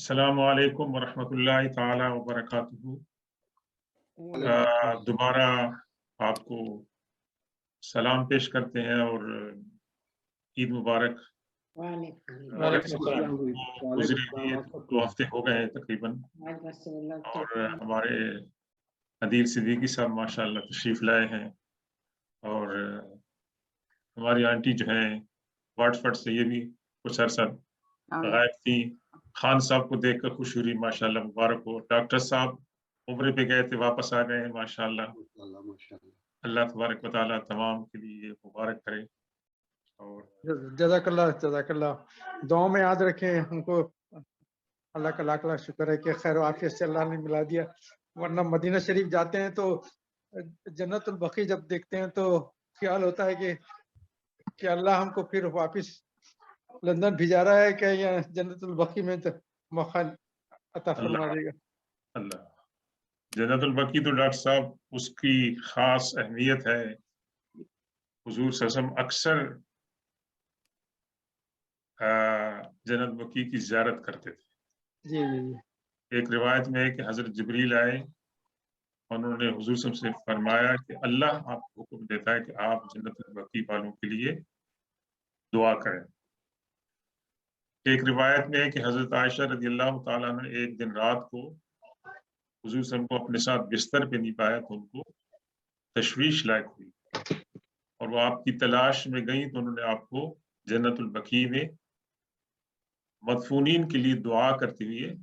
अस्सलामु अलैकुम वरहमतुल्लाहि ताला वबरकातुहू। वालेकुम दोबारा आपको सलाम पेश करते हैं और ईद मुबारक। अस्सलाम। गुजरे वालेकुम हुए अस्सलाम। 2 हफ्ते हो गए हैं तकरीबन, और हमारे अदील सिद्दीकी साहब माशाअल्लाह तशरीफ लाए हैं, और हमारी आंटी जो हैं वाटफर्ड से, ये भी कुछ अरसा गायब थी। खान साहब को देखकर खुशी हुई, माशाअल्लाह मुबारक हो। डॉक्टर साहब उम्रे पे गए थे, वापस आ गए हैं माशाअल्लाह। माशाअल्लाह। अल्लाह तबारक व तआला तमाम के लिए मुबारक करे। और जज़ाकल्लाह दुआ में याद रखें हमको। अल्लाह का लाख लाख शुक्र है कि खैर आफियत से अल्लाह ने मिला दिया, वरना मदीना शरीफ जाते हैं तो जन्नतुल बकी जब देखते हैं तो ख्याल होता है कि अल्लाह हमको फिर वापस लंदन भिजा रहा है कि या जन्नतुल बकी में तो मौका अता फरमा देगा। अल्लाह जन्नतुल बकी तो डॉक्टर साहब उसकी खास अहमियत है। हुजूर सल्लल्लाहु अलैहि वसल्लम अक्सर जन्नत बकी की ज़ियारत करते थे। जी जी जी। एक रिवायत में है कि हजरत जिब्रील आए, उन्होंने हुजूर सल्लल्लाहु अलैहि वसल्लम से फरमाया कि अल्लाह आपको हुक्म देता है कि आप जन्नतुल बकी वालों के लिए दुआ करें। एक रिवायत में है कि हजरत आयशा रज़ियल्लाहु ताला अन्हा ने एक दिन रात को हुजूर सल्लल्लाहु अलैहि वसल्लम को अपने साथ बिस्तर पे नहीं पाया, तो उनको तशवीश लायक हुई, और वो आपकी तलाश में गई, तो उन्होंने आपको जन्नतुल बकी में मदफूनीन के लिए दुआ करते हुए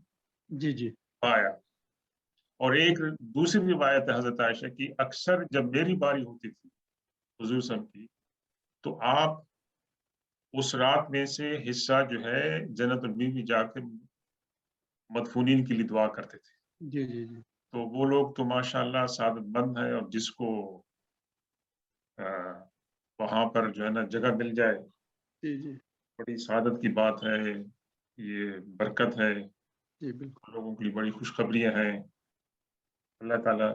जी जी पाया। और एक दूसरी रिवायत है हजरत आयशा की, अक्सर जब मेरी बारी होती थी हुजूर सल्लल्लाहु अलैहि वसल्लम की, तो आप उस रात में से हिस्सा जो है जन्नतुल बकी में जाकर मदफूनीन के लिए दुआ करते थे। जी जी जी। तो वो लोग तो माशाअल्लाह सादतमंद है, और जिसको वहां पर जो है ना जगह मिल जाए, जी जी बड़ी सादत की बात है, ये बरकत है, जी बिल्कुल। लोगों के लिए बड़ी खुशखबरियां हैं। अल्लाह ताला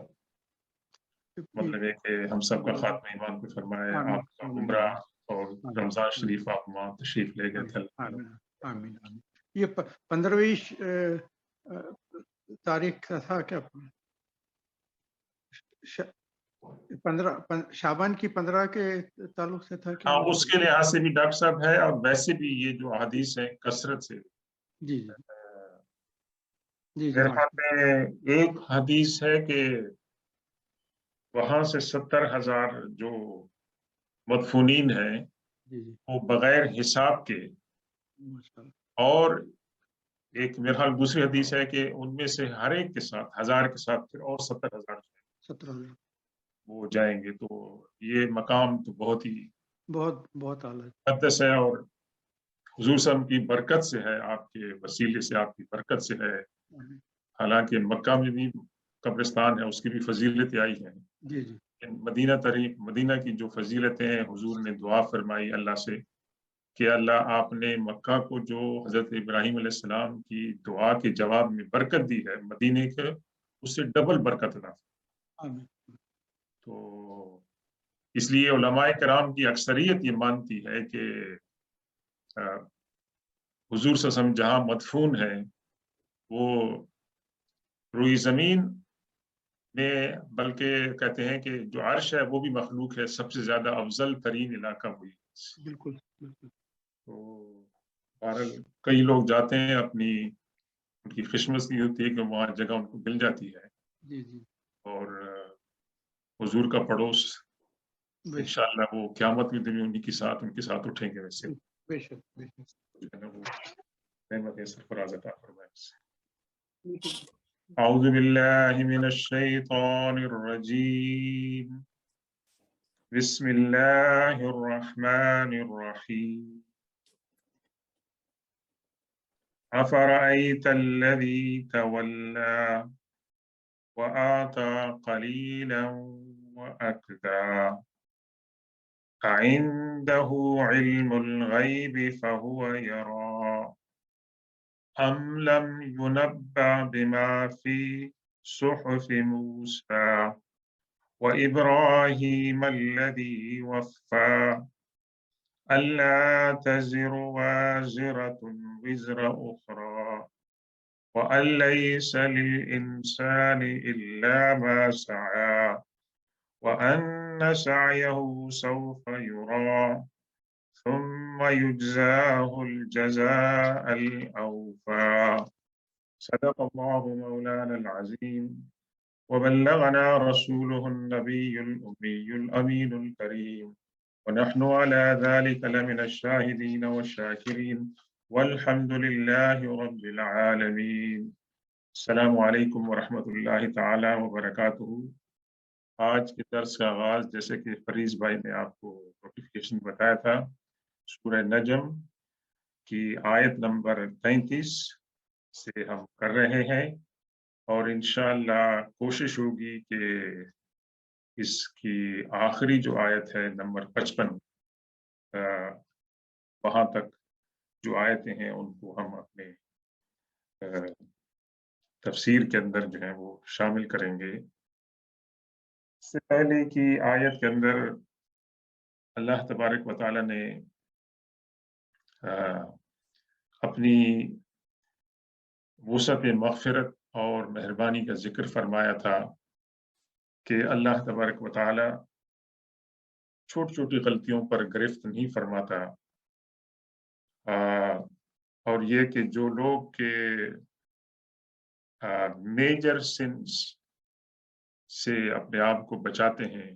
मतलब है कि हम सब का खात्मा ईमान पे फरमाए। आमीन आपका उम्रा और आमीन रमजान शरीफ आप वहाँ तशरीफ ले गए थे। आमीन आमीन आमीन। ये 15वीं तारीख का था क्या? 15 शाबान की 15 के ताल्लुक से था क्या? हाँ, उसके लिहाज से भी डॉक्टर साहब है, और वैसे भी ये जो हदीस है कसरत से, जी जी जी जी मेरे ख्याल में एक हदीस है कि वहां से 70,000 जो मदफूनीन हैं जी जी वो बगैर हिसाब के, माशाअल्लाह। और एक मेरे ख्याल दूसरी हदीस है कि उनमें से हर एक के साथ 1000 के साथ फिर और 70,000 17,000 वो जाएंगे। तो ये मकाम तो बहुत ही बहुत आला। मुक़द्दस है, और हुजूर साहब की बरकत से है, आपके वसीले से, आपकी बरकत से है। हालांकि मक्का में भी कब्रिस्तान है, उसकी भी फजीलतें आई हैं। जी जी मदीना की जो फजीलतें हैं, हुजूर ने दुआ फरमाई अल्लाह से कि अल्लाह आपने मक्का को जो हजरत इब्राहीम अलैहिस्सलाम की दुआ के जवाब में बरकत दी है, मदीने के उससे डबल बरकत अता। आमीन। तो इसलिए उलमाए किराम की अक्सरियत ये मानती है कि हुजूर सल्लल्लाहु अलैहि वसल्लम जहाँ मदफून है, वो रुई जमीन में, बल्कि कहते हैं कि जो अर्श है वो भी मखलूक है, सबसे ज्यादा अफजल तरीन इलाका वही। बिल्कुल बिल्कुल। तो बहरहाल कई लोग जाते हैं, अपनी उनकी खुशनसीबी होती है कि वहाँ जगह उनको मिल जाती है, जी जी और हुजूर का पड़ोस बेशक इंशाअल्लाह वो क़यामत के दिन उनके साथ उठेंगे। वैसे बेशक बेशक। जो है ना वो नेमत सरफराज अता फरमाए। बिल्कुल। अऊज़ु बिल्लाहि मिनश शैतानिर रजीम। बिस्मिल्लाहिर रहमानिर रहीम। अफ़रअयतल्लज़ी तवल्ला वआता क़लीलन वअक्दा अइंदहु इल्मुल ग़ैबि फ़हुव यरा अम लम युनब्बअ बिमा फ़ी सुहुफ़ि मूसा वइब्राहीम अल्लज़ी वफ़्फ़ा अल्ला तज़िरु वाज़िरतुन विज़रा उख़रा وأن ليس للإنسان إلا ما سعى وأن سعيه سوف يرى ثم يجزاه الجزاء الأوفى. صدق الله مولانا العظيم وبلغنا رسوله النبي الأمي الأمين الكريم ونحن على ذلك لمن الشاهدين والشاكرين والحمد لله رب العالمين. السلام علیکم ورحمۃ اللہ تعالی وبرکاتہ۔ آج کے درس کا آغاز جیسے کہ فریض بھائی نے آپ کو نوٹیفیکیشن بتایا تھا، سورہ نجم کی آیت نمبر 33 سے ہم کر رہے ہیں، اور انشاءاللہ کوشش ہوگی کہ اس کی آخری جو آیت ہے نمبر 55 وہاں تک جو آیتیں ہیں ان کو ہم اپنے تفسیر کے اندر جو ہے وہ شامل کریں گے۔ اس سے پہلے کی آیت کے اندر اللہ تبارک و تعالیٰ نے اپنی وسعت مغفرت اور مہربانی کا ذکر فرمایا تھا کہ اللہ تبارک و تعالیٰ چھوٹی چھوٹی غلطیوں پر گرفت نہیں فرماتا، اور یہ کہ جو لوگ کے میجر سنس سے اپنے آپ کو بچاتے ہیں،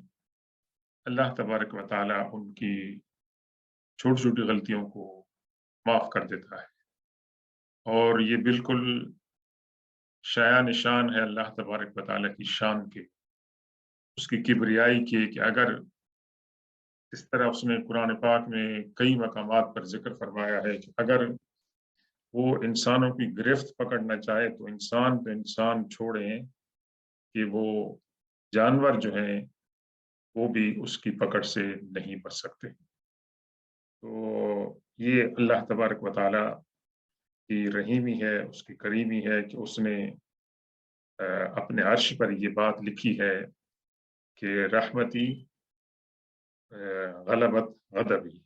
اللہ تبارک و تعالیٰ ان کی چھوٹی چھوٹی غلطیوں کو معاف کر دیتا ہے، اور یہ بالکل شایع نشان ہے اللہ تبارک و تعالیٰ کی شان کے، اس کی کبریائی کے، کہ اگر اس طرح اس نے قرآن پاک میں کئی مقامات پر ذکر فرمایا ہے کہ اگر وہ انسانوں کی گرفت پکڑنا چاہے تو انسان چھوڑیں کہ وہ جانور جو ہیں وہ بھی اس کی پکڑ سے نہیں بچ سکتے۔ تو یہ اللہ تبارک و تعالیٰ کی رحیمی ہے، اس کی کریمی ہے کہ اس نے اپنے عرش پر یہ بات لکھی ہے کہ رحمتی غلبت غضبی،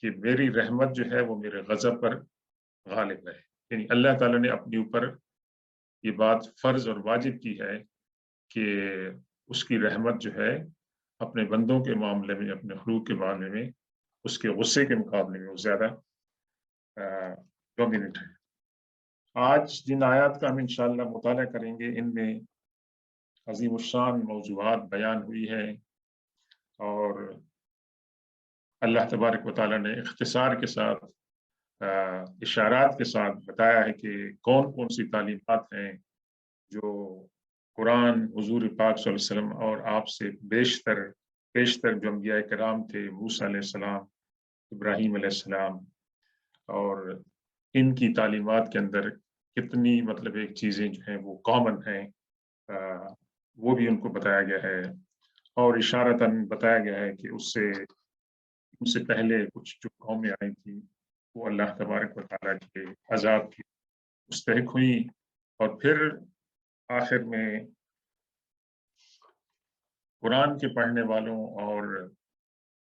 کہ میری رحمت جو ہے وہ میرے غضب پر غالب ہے، یعنی اللہ تعالیٰ نے اپنے اوپر یہ بات فرض اور واجب کی ہے کہ اس کی رحمت جو ہے اپنے بندوں کے معاملے میں، اپنے خلوق کے معاملے میں اس کے غصے کے مقابلے میں وہ زیادہ ڈومیننٹ ہے۔ آج جن آیات کا ہم انشاءاللہ مطالعہ کریں گے ان میں عظیم الشان موضوعات بیان ہوئی ہے، اور اللہ تبارک و تعالیٰ نے اختصار کے ساتھ اشارات کے ساتھ بتایا ہے کہ کون کون سی تعلیمات ہیں جو قرآن، حضور پاک صلی اللہ علیہ وسلم اور آپ سے بیشتر جو انبیاء کرام تھے، موسیٰ علیہ السلام، ابراہیم علیہ السلام، اور ان کی تعلیمات کے اندر کتنی ایک چیزیں جو ہیں وہ کامن ہیں، وہ بھی ان کو بتایا گیا ہے، اور اشارتاً بتایا گیا ہے کہ ان سے پہلے کچھ جو قومیں آئی تھیں وہ اللہ تبارک و تعالیٰ کے عذاب کی مستحق ہوئی، اور پھر آخر میں قرآن کے پڑھنے والوں اور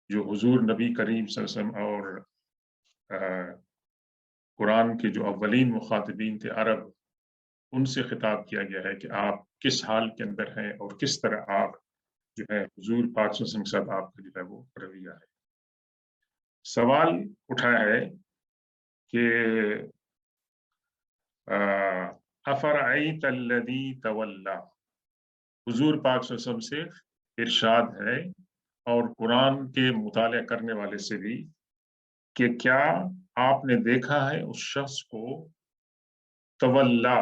جو حضور نبی کریم صلی اللہ علیہ وسلم اور قرآن کے جو اولین مخاطبین تھے عرب، ان سے خطاب کیا گیا ہے کہ آپ کس حال کے اندر ہیں اور کس طرح آپ جو ہے حضور پاک صلی اللہ علیہ وسلم کے ساتھ آپ کا جو ہے وہ رویہ ہے۔ سوال اٹھا ہے کہ افرعیت الذی تولی، حضور پاک صلی اللہ علیہ وسلم سے ارشاد ہے اور قرآن کے مطالعہ کرنے والے سے بھی کہ کیا آپ نے دیکھا ہے اس شخص کو تولا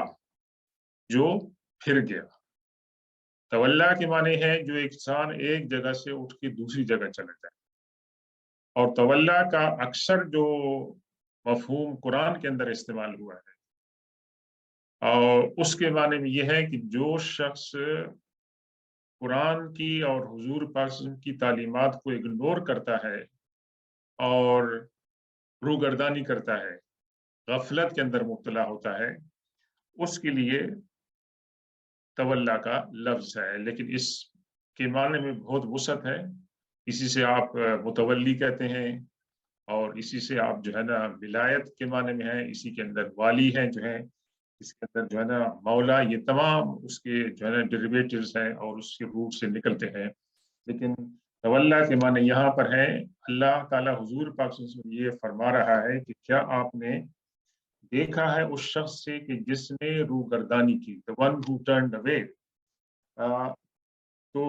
جو پھر گیا۔ تولا کے معنی ہے جو انسان ایک جگہ سے اٹھ کے دوسری جگہ چلا جائے، اور تولا کا اکثر جو مفہوم قرآن کے اندر استعمال ہوا ہے اور اس کے معنی میں یہ ہے کہ جو شخص قرآن کی اور حضور پاک صلی اللہ علیہ وسلم کی تعلیمات کو اگنور کرتا ہے اور روگردانی کرتا ہے، غفلت کے اندر مبتلا ہوتا ہے، اس کے لیے تولا کا لفظ ہے، لیکن اس کے معنی میں بہت وسعت ہے۔ اسی سے آپ متولی کہتے ہیں، اور اسی سے آپ جو ہے نا ولایت کے معنی میں ہے، اسی کے اندر والی ہے جو ہے، इसके अंदर जो है ना मौला, ये तमाम उसके जो है ना डेरिवेटिव्स हैं और उसके रूट से निकलते हैं। लेकिन तवल्ला के माने यहाँ पर है, अल्लाह ताला हुजूर पाक सल्लल्लाहु अलैहि वसल्लम ये फरमा रहा है कि क्या आपने देखा है उस शख्स से कि जिसने रूगर्दानी की, the one who turned away. तो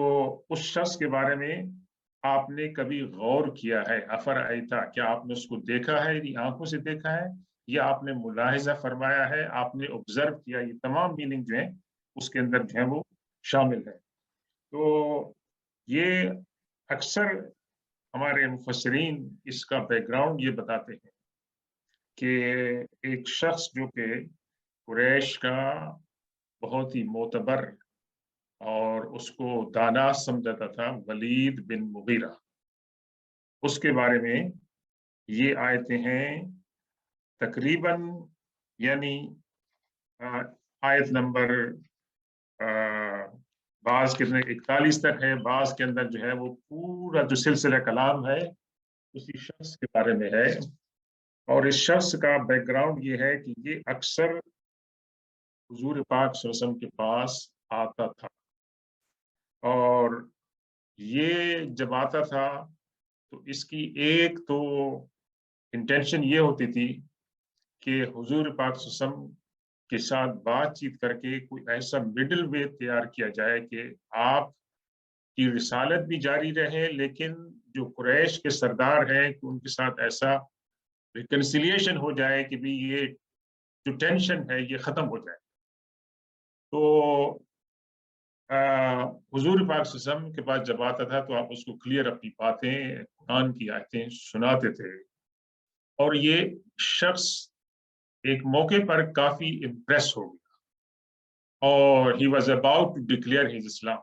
उस शख्स के बारे में आपने कभी गौर किया है? अफर आयता, क्या आपने उसको देखा है, यानी आंखों से देखा है, या आपने मुलाहिजा फरमाया है, आपने ऑब्जर्व किया? ये तमाम मीनिंग जो है उसके अंदर जो है वो शामिल है। तो ये अक्सर हमारे मुफस्सिरीन इसका बैकग्राउंड ये बताते हैं कि एक शख्स जो कि कुरैश का बहुत ही मोतबर और उसको दाना समझाता था, वलीद बिन मुगीरा, उसके बारे में ये आयतें हैं तकरीबन, यानी आयत नंबर बाज के अंदर 41 तक है, बाज के अंदर जो है वो पूरा जो सिलसिला कलाम है उसी शख्स के बारे में है। और इस शख्स का बैकग्राउंड ये है कि ये अक्सर हुजूर पाक सल्लल्लाहु अलैहि वसल्लम के पास आता था, और ये जब आता था तो इसकी एक तो इंटेंशन ये होती थी कि हुजूर पाक सल्लल्लाहु अलैहि वसल्लम के साथ बातचीत करके कोई ऐसा मिडिल वे तैयार किया जाए कि आप की रिसालत भी जारी रहे, लेकिन जो कुरैश के सरदार हैं कि उनके साथ ऐसा रिकन्सिलिएशन हो जाए कि भी ये जो टेंशन है ये खत्म हो जाए। तो हुजूर पाक सल्लल्लाहु अलैहि वसल्लम के पास जब आता था तो आप उसको क्लियर अपनी बातें, कुरान की आयतें सुनाते थे, और ये शख्स एक मौके पर काफी इम्प्रेस हो गया और he was about to declare his Islam,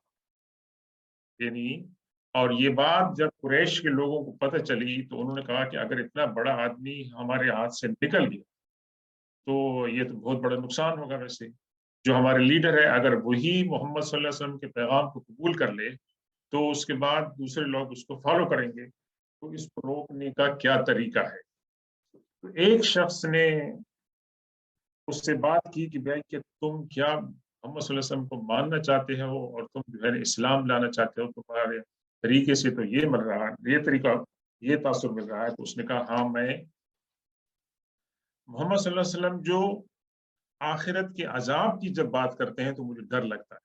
यानी, और ये बात जब कुरैश के लोगों को पता चली तो उन्होंने कहा कि अगर इतना बड़ा आदमी हमारे हाथ से निकल गया तो ये तो बहुत बड़ा नुकसान होगा। वैसे जो हमारे लीडर है, अगर वही मोहम्मद सल्लल्लाहु अलैहि वसल्लम के पैगाम को कबूल कर ले तो उसके बाद दूसरे लोग उसको फॉलो करेंगे, तो इसको रोकने का क्या तरीका है? तो एक शख्स ने उससे बात की कि भाई कि तुम क्या मोहम्मद सल्लल्लाहु अलैहि वसल्लम को मानना चाहते हो और तुम जो है इस्लाम लाना चाहते हो, तुम्हारे तरीके से तो ये मिल रहा है, ये तरीका, ये तासुर मिल रहा है। तो उसने कहा हाँ, मैं मोहम्मद सल्लल्लाहु अलैहि वसल्लम जो आखिरत के अजाब की जब बात करते हैं तो मुझे डर लगता है,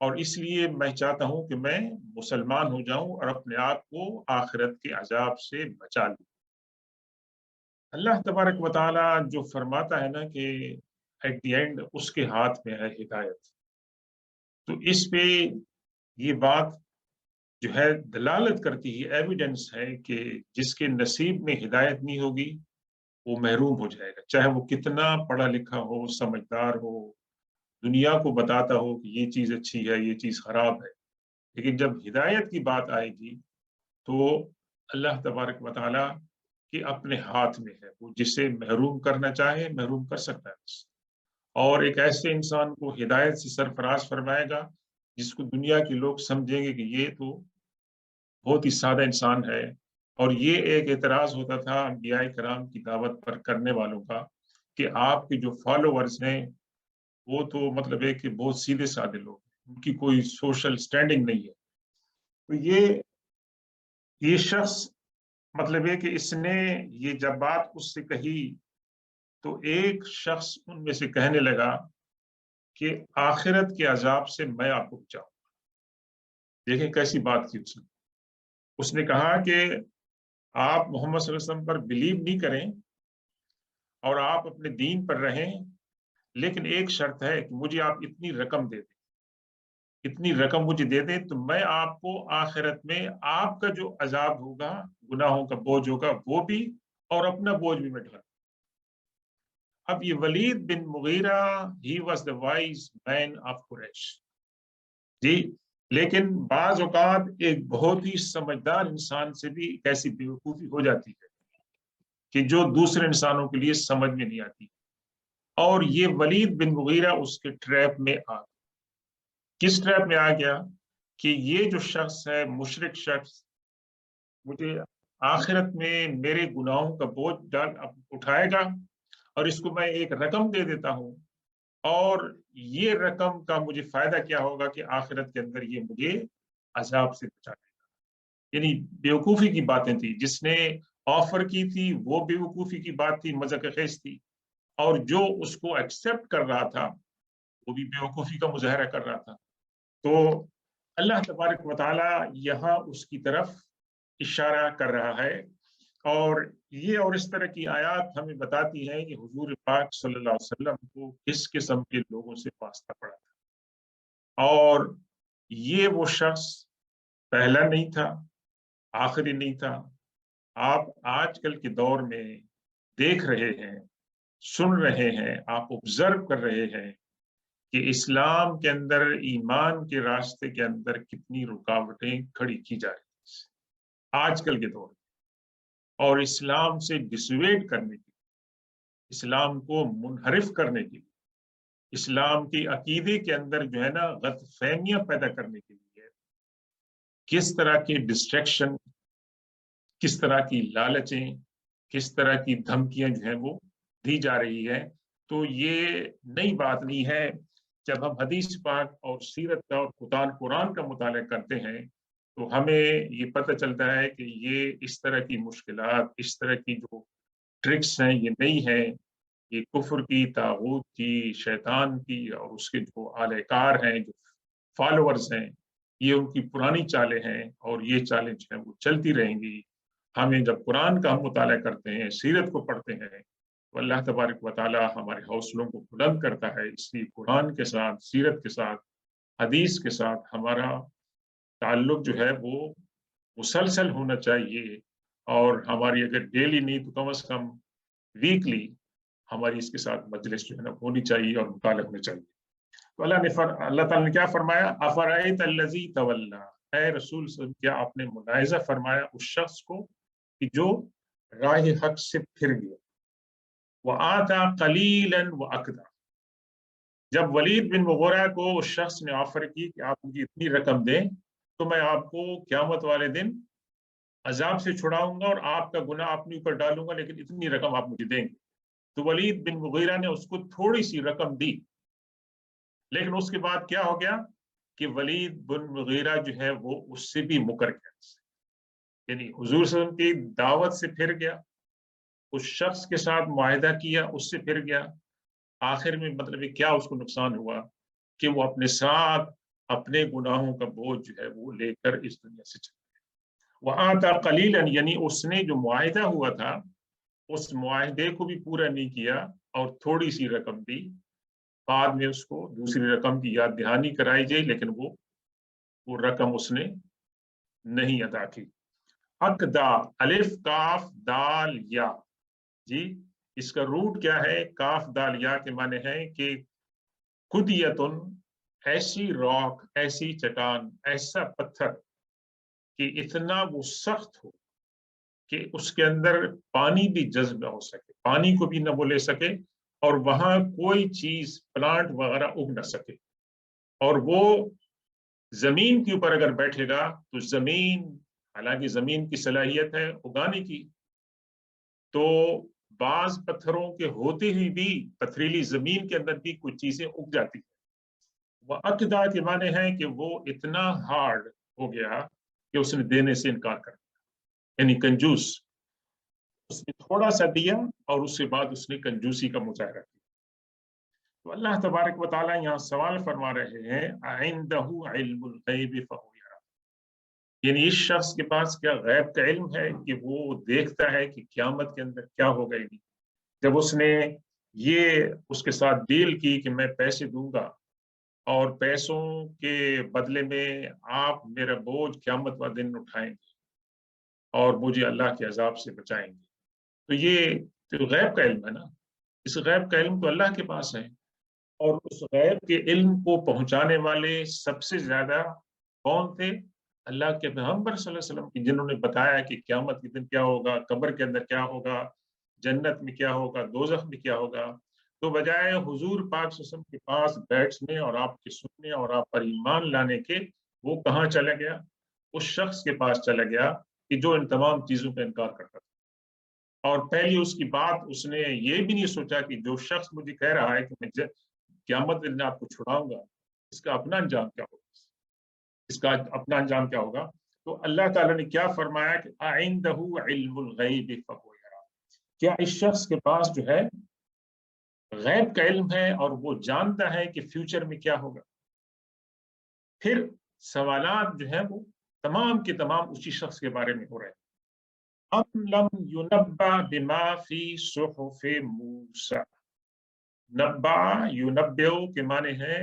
और इसलिए मैं चाहता हूं कि मैं मुसलमान हो जाऊं और अपने आप को आखिरत के अजाब से बचा लूं। अल्लाह तबारक व तआला जो फरमाता है ना कि एट द एंड उसके हाथ में है हिदायत, तो इस पे ये बात जो है दलालत करती है, एविडेंस है कि जिसके नसीब में हिदायत नहीं होगी वो महरूम हो जाएगा, चाहे वो कितना पढ़ा लिखा हो, समझदार हो, दुनिया को बताता हो कि ये चीज अच्छी है, ये चीज खराब है, लेकिन जब हिदायत की बात आएगी तो अल्लाह तबारक व तआला के अपने हाथ में है, वो जिसे महरूम करना चाहे महरूम कर सकता है बस। और एक ऐसे इंसान को हिदायत से सरफराज फरमाएगा जिसको दुनिया के लोग समझेंगे कि ये तो बहुत ही सादा इंसान है। और ये एक एतराज होता था अंबिया कराम की दावत पर करने वालों का कि आपके जो फॉलोअर्स हैं वो तो मतलब है कि बहुत सीधे साधे लोग, उनकी कोई सोशल स्टैंडिंग नहीं है। तो ये शख्स मतलब है कि इसने ये जब बात उससे कही तो एक शख्स उनमें से कहने लगा कि आखिरत के अजाब से मैं आपको बचाऊं। देखें कैसी बात की उसने। उसने कहा कि आप मोहम्मद सल्लल्लाहु अलैहि वसल्लम पर बिलीव नहीं करें और आप अपने दीन पर रहें, लेकिन एक शर्त है कि मुझे आप इतनी रकम दे दें, इतनी रकम मुझे दे दें तो मैं आपको आखिरत में आपका जो अजाब होगा, गुनाहों का बोझ होगा वो भी, और अपना बोझ भी मैं ढालूं। अब ये Walid bin Mughira, he was the wise man of Quraysh जी, लेकिन बाज औकात एक बहुत ही समझदार इंसान से भी कैसी बेवकूफी हो जाती है कि जो दूसरे इंसानों के लिए समझ में नहीं आती। और ये वलीद बिन मुगीरा उसके ट्रैप में आ गया। किस ट्रैप में आ गया कि ये जो शख्स है, मुशरिक शख्स, मुझे आखिरत में मेरे गुनाहों का बोझ डाल उठाएगा और इसको मैं एक रकम दे देता हूँ, और ये रकम का मुझे फायदा क्या होगा कि आखिरत के अंदर ये मुझे अजाब से बचा लेगा। यानी बेवकूफ़ी की बातें थी, जिसने ऑफर की थी वो बेवकूफ़ी की बात थी, मज़ाक़-ए-ख़ेज़ थी, और जो उसको एक्सेप्ट कर रहा था वो भी बेवकूफ़ी का मुज़ाहरा कर रहा था। तो अल्लाह तबारक व तआला यहाँ उसकी तरफ इशारा कर रहा है, और ये और इस तरह की आयत हमें बताती हैं कि हुजूर पाक सल्लल्लाहु अलैहि वसल्लम को किस किस्म के लोगों से वास्ता पड़ा था। और ये वो शख्स पहला नहीं था, आखिरी नहीं था। आप आजकल के दौर में देख रहे हैं, सुन रहे हैं, आप ऑब्जर्व कर रहे हैं कि इस्लाम के अंदर, ईमान के रास्ते के अंदर कितनी रुकावटें खड़ी की जा रही हैं आजकल के दौर में। और इस्लाम से डिसवेट करने के लिए, इस्लाम को मुनहरिफ करने के लिए, इस्लाम के अकीदे के अंदर जो है ना गलतफहमियां पैदा करने के लिए किस तरह के डिस्ट्रैक्शन, किस तरह की लालचें, किस तरह की धमकियां जो है वो दी जा रही है। तो ये नई बात नहीं है। जब हम हदीस पाक और सीरत का और कुरान का मुताला करते हैं तो हमें ये पता चलता है कि ये इस तरह की मुश्किलात, इस तरह की जो ट्रिक्स हैं, ये नहीं है। ये कुफ्र की, तागूत की, शैतान की और उसके जो आलेकार हैं, जो फॉलोअर्स हैं, ये उनकी पुरानी चालें हैं, और ये चालें जो हैं वो चलती रहेंगी। हमें जब कुरान का हम मुताला करते हैं, सीरत को पढ़ते हैं, तो अल्लाह तबारक व तआला हमारे हौसलों को बुलंद करता है। इसलिए कुरान के साथ, सीरत के साथ, हदीस के साथ हमारा ताल्लुक जो है वो मुसलसल होना चाहिए, और हमारी अगर डेली नहीं तो कम से कम वीकली हमारी इसके साथ मजलिस जो है ना होनी चाहिए और मुताला होना चाहिए। तो अल्लाह ताला ने क्या फरमाया, अफराइत अल्लज़ी तवल्ला, ऐ रसूल सल्लल्लाहु अलैहि वसल्लम, क्या आपने मुलाहिजा फरमाया उस शख्स को कि जो राह हक से फिर गया। व आता कलीलन व अकदा, जब वलीद बिन मुगीरा को उस शख्स ने ऑफर की कि आप मुझे इतनी रकम दें तो मैं आपको क़यामत वाले दिन अजाब से छुड़ाऊंगा और आपका गुनाह अपने ऊपर डालूंगा, लेकिन इतनी रकम आप मुझे देंगे। तो वलीद बिन मुगीरा ने उसको थोड़ी सी रकम दी, लेकिन उसके बाद क्या हो गया कि वलीद बिन मुगीरा जो है वो उससे भी मुकर गया, यानी हुजूर सल्लल्लाहु अलैहि वसल्लम की दावत से फिर गया, उस शख्स के साथ मुआहिदा किया, उससे फिर गया। आखिर में मतलब ये क्या उसको नुकसान हुआ कि वो अपने साथ अपने गुनाहों का बोझ जो है वो लेकर इस दुनिया से चला गया। वह आता कलीलन, यानी उसने जो मुआहिदा हुआ था उस मुआहिदे को भी पूरा नहीं किया और थोड़ी सी रकम दी। बाद में उसको दूसरी रकम की याद दहानी कराई गई, लेकिन वो रकम उसने नहीं अदा की। अकदा, अलिफ काफ दाल या, जी इसका रूट क्या है? काफ दाल या के माने हैं कि कुदियतुन, ऐसी रॉक, ऐसी चट्टान, ऐसा पत्थर कि इतना वो सख्त हो कि उसके अंदर पानी भी जज्ब न हो सके, पानी को भी न वो ले सके, और वहां कोई चीज प्लांट वगैरह उग न सके। और वो जमीन के ऊपर अगर बैठेगा तो जमीन, हालांकि जमीन की सलाहियत है उगाने की, तो बाज पत्थरों के होते ही भी पथरीली जमीन के अंदर भी कुछ चीजें उग जाती है। वह अकदा के माने हैं कि वो इतना हार्ड हो गया कि उसने देने से इनकार कर दिया, यानी कंजूस। उसने थोड़ा सा दिया और उसके बाद उसने कंजूसी का मुजाहरा किया। तो अल्लाह तबारक व तआला यहाँ सवाल फरमा रहे हैं, अइंदहु इल्मुल गैब फहु यरा, यानी इस शख्स के पास क्या गैब का इल्म है कि वो देखता है कि क़यामत के अंदर क्या होगा। जब उसने ये उसके साथ डील की कि मैं पैसे दूंगा और पैसों के बदले में आप मेरा बोझ क़यामत वाले दिन उठाएंगे और मुझे अल्लाह के अजाब से बचाएंगे, तो ये तो गैब का इल्म है ना। इस गैब का इल्म तो अल्लाह के पास है, और उस गैब के इल्म को पहुंचाने वाले सबसे ज्यादा कौन थे? अल्लाह के पैगंबर सल्लल्लाहु अलैहि वसल्लम की, जिन्होंने बताया कि क़यामत के दिन क्या होगा, कब्र के अंदर क्या होगा, जन्नत में क्या होगा, दोज़ख में क्या होगा। तो बजाय हुजूर पाक सल्लल्लाहु अलैहि वसल्लम के पास बैठने और आपके सुनने और आप पर ईमान लाने के, वो कहाँ चला गया? उस शख्स के पास चला गया कि जो इन तमाम चीजों का इनकार करता था। اور پہلی اس کی بات اس نے یہ بھی نہیں سوچا کہ جو شخص مجھے کہہ رہا ہے کہ میں قیامت کے دن آپ کو چھڑاؤں گا، اس کا اپنا انجام کیا ہوگا، اس کا اپنا انجام کیا ہوگا۔ تو اللہ تعالیٰ نے کیا فرمایا کہ اَعِندَهُ عِلْمُ الْغَيْبِ فَهُوَ يَرَىٰ، کیا اس شخص کے پاس جو ہے غیب کا علم ہے اور وہ جانتا ہے کہ فیوچر میں کیا ہوگا۔ پھر سوالات جو ہیں وہ تمام کے تمام اسی شخص کے بارے میں ہو رہے ہیں۔ ام لم ينبأ بما فی صحف موسیٰ، نبا ينبئ کے معنی ہے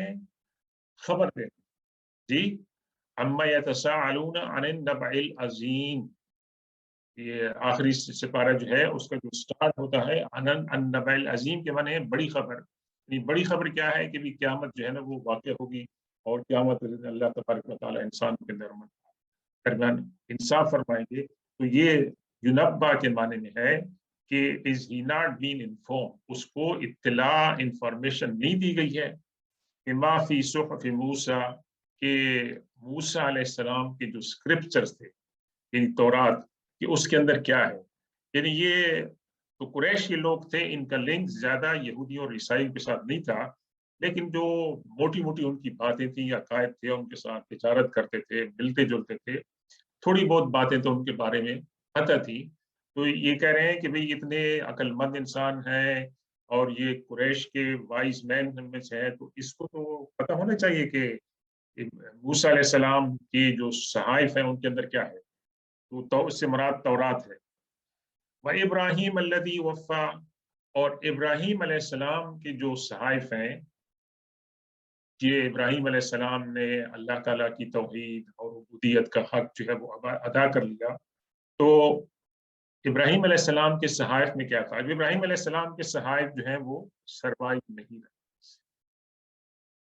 خبر دے جی، اما یتساءلون عن النبأ العظیم، یہ آخری سپارہ جو ہے اس کا جو سٹارٹ ہوتا ہے عن النبأ العظیم کے معنی ہے بڑی خبر۔ یعنی بڑی خبر کیا ہے کہ بھی قیامت جو ہے نا وہ واقع ہوگی، اور قیامت اللہ تبارک و تعالیٰ انسان کے درمیان انصاف فرمائیں گے۔ تو یہ یونبا کے معنی میں ہے کہ از ہی ناٹ بین انفارم، اس کو اطلاع انفارمیشن نہیں دی گئی ہے بما فی صحف موسیٰ، کہ موسیٰ علیہ السلام کے جو اسکرپچرز تھے یعنی تورات، کہ اس کے اندر کیا ہے۔ یعنی یہ تو قریش کے لوگ تھے، ان کا لنک زیادہ یہودیوں اور عیسائیوں کے ساتھ نہیں تھا، لیکن جو موٹی موٹی ان کی باتیں تھیں، عقائد تھے، ان کے ساتھ تجارت کرتے تھے، ملتے جلتے تھے، تھوڑی بہت باتیں تو ان کے بارے میں پتہ تھی۔ تو یہ کہہ رہے ہیں کہ بھئی اتنے عقل مند انسان ہیں اور یہ قریش کے وائز مین میں سے ہے، تو اس کو تو پتہ ہونا چاہیے کہ موسیٰ علیہ السلام کی جو صحائف ہیں ان کے اندر کیا ہے۔ تو اس سے مراد تورات ہے۔ وَإِبْرَاهِيمَ الَّذِي وَفَّى، اور ابراہیم علیہ السلام کے جو صحائف ہیں، یہ ابراہیم علیہ السلام نے اللہ تعالیٰ کی توحید اور عبودیت کا حق جو ہے وہ ادا کر لیا۔ تو ابراہیم علیہ السلام کے صحائف میں کیا تھا؟ ابراہیم علیہ السلام کے صحائف جو ہیں وہ سروائیو نہیں رہے۔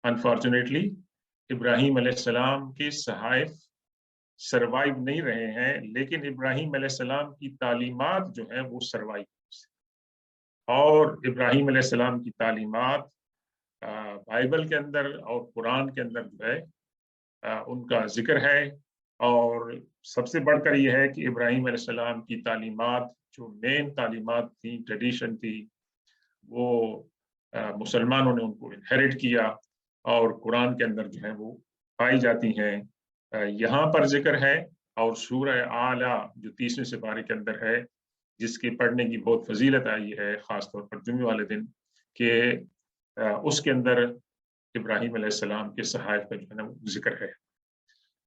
انفارچونیٹلی ابراہیم علیہ السلام کے صحائف سروائیو نہیں رہے ہیں، لیکن ابراہیم علیہ السلام کی تعلیمات جو ہیں وہ سروائیو، اور ابراہیم علیہ السلام کی تعلیمات بائبل کے اندر اور قرآن کے اندر جو ہے ان کا ذکر ہے۔ اور سب سے بڑھ کر یہ ہے کہ ابراہیم علیہ السلام کی تعلیمات جو مین تعلیمات تھیں، ٹریڈیشن تھی، وہ مسلمانوں نے ان کو انہیریٹ کیا اور قرآن کے اندر جو ہے وہ پائی جاتی ہیں۔ یہاں پر ذکر ہے، اور سورہ اعلیٰ جو 30ویں سپارے کے اندر ہے، جس کے پڑھنے کی بہت فضیلت آئی ہے خاص طور پر جمعے والے دن، کہ اس کے اندر ابراہیم علیہ السلام کے صحائف کا جو ہے نا ذکر ہے۔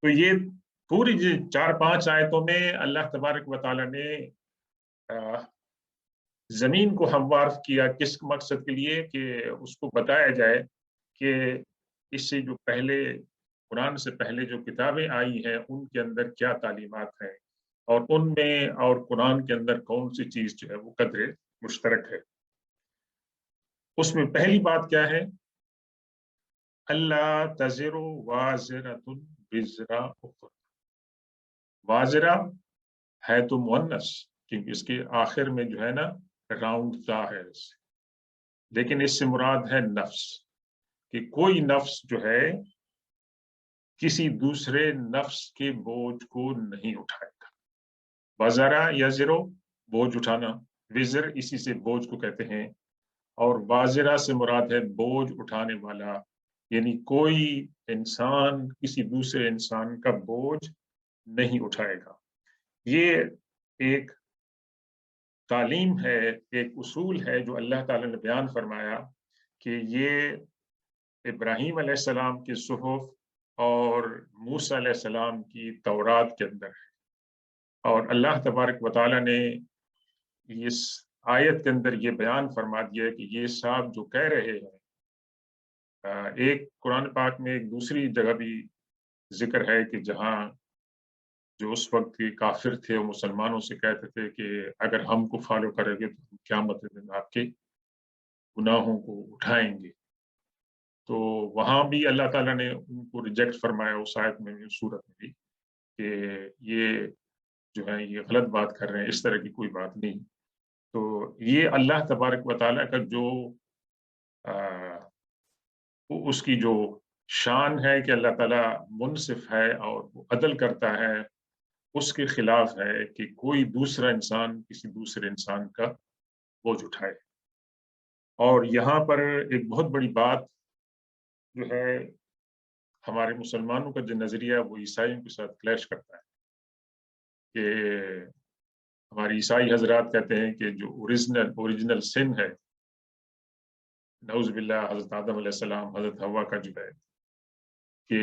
تو یہ پوری 4-5 آیتوں میں اللہ تبارک و تعالیٰ نے زمین کو ہموار کیا، کس مقصد کے لیے؟ کہ اس کو بتایا جائے کہ اس سے جو پہلے قرآن سے پہلے جو کتابیں آئی ہیں ان کے اندر کیا تعلیمات ہیں، اور ان میں اور قرآن کے اندر کون سی چیز جو ہے وہ قدر مشترک ہے۔ اس میں پہلی بات کیا ہے؟ اللہ تزر وازرۃ وزر اخرى۔ وازرہ ہے تو مؤنث، کیونکہ اس کے آخر میں جو ہے نا راؤنڈ تا ہے، لیکن اس سے مراد ہے نفس، کہ کوئی نفس جو ہے کسی دوسرے نفس کے بوجھ کو نہیں اٹھائے گا۔ وزرا یزرو بوجھ اٹھانا، وزر اسی سے بوجھ کو کہتے ہیں، اور وازرہ سے مراد ہے بوجھ اٹھانے والا، یعنی کوئی انسان کسی دوسرے انسان کا بوجھ نہیں اٹھائے گا۔ یہ ایک تعلیم ہے، ایک اصول ہے جو اللہ تعالیٰ نے بیان فرمایا کہ یہ ابراہیم علیہ السلام کی صحف اور موسیٰ علیہ السلام کی تورات کے اندر ہے۔ اور اللہ تبارک و تعالیٰ نے اس آیت کے اندر یہ بیان فرما دیا ہے کہ یہ صاحب جو کہہ رہے ہیں، ایک قرآن پاک میں ایک دوسری جگہ بھی ذکر ہے کہ جہاں جو اس وقت کے کافر تھے وہ مسلمانوں سے کہتے تھے کہ اگر ہم کو فالو کرے گے تو قیامت میں آپ کے گناہوں کو اٹھائیں گے۔ تو وہاں بھی اللہ تعالیٰ نے ان کو ریجیکٹ فرمایا اس آیت میں بھی، اس صورت میں بھی، کہ یہ جو ہے یہ غلط بات کر رہے ہیں، اس طرح کی کوئی بات نہیں۔ تو یہ اللہ تبارک و تعالیٰ کا جو اس کی جو شان ہے کہ اللہ تعالیٰ منصف ہے اور وہ عدل کرتا ہے، उसके खिलाफ है कि कोई दूसरा इंसान किसी दूसरे इंसान का बोझ उठाए। और यहाँ पर एक बहुत बड़ी बात जो है, हमारे मुसलमानों का जो नजरिया है वो ईसाइयों के साथ क्लैश करता है कि हमारे ईसाई हजरात कहते हैं कि जो ओरिजिनल सिन है, नऊज़ बिल्लाह, हजरत आदम अलैहिस्सलाम, हजरत हवा का जो है कि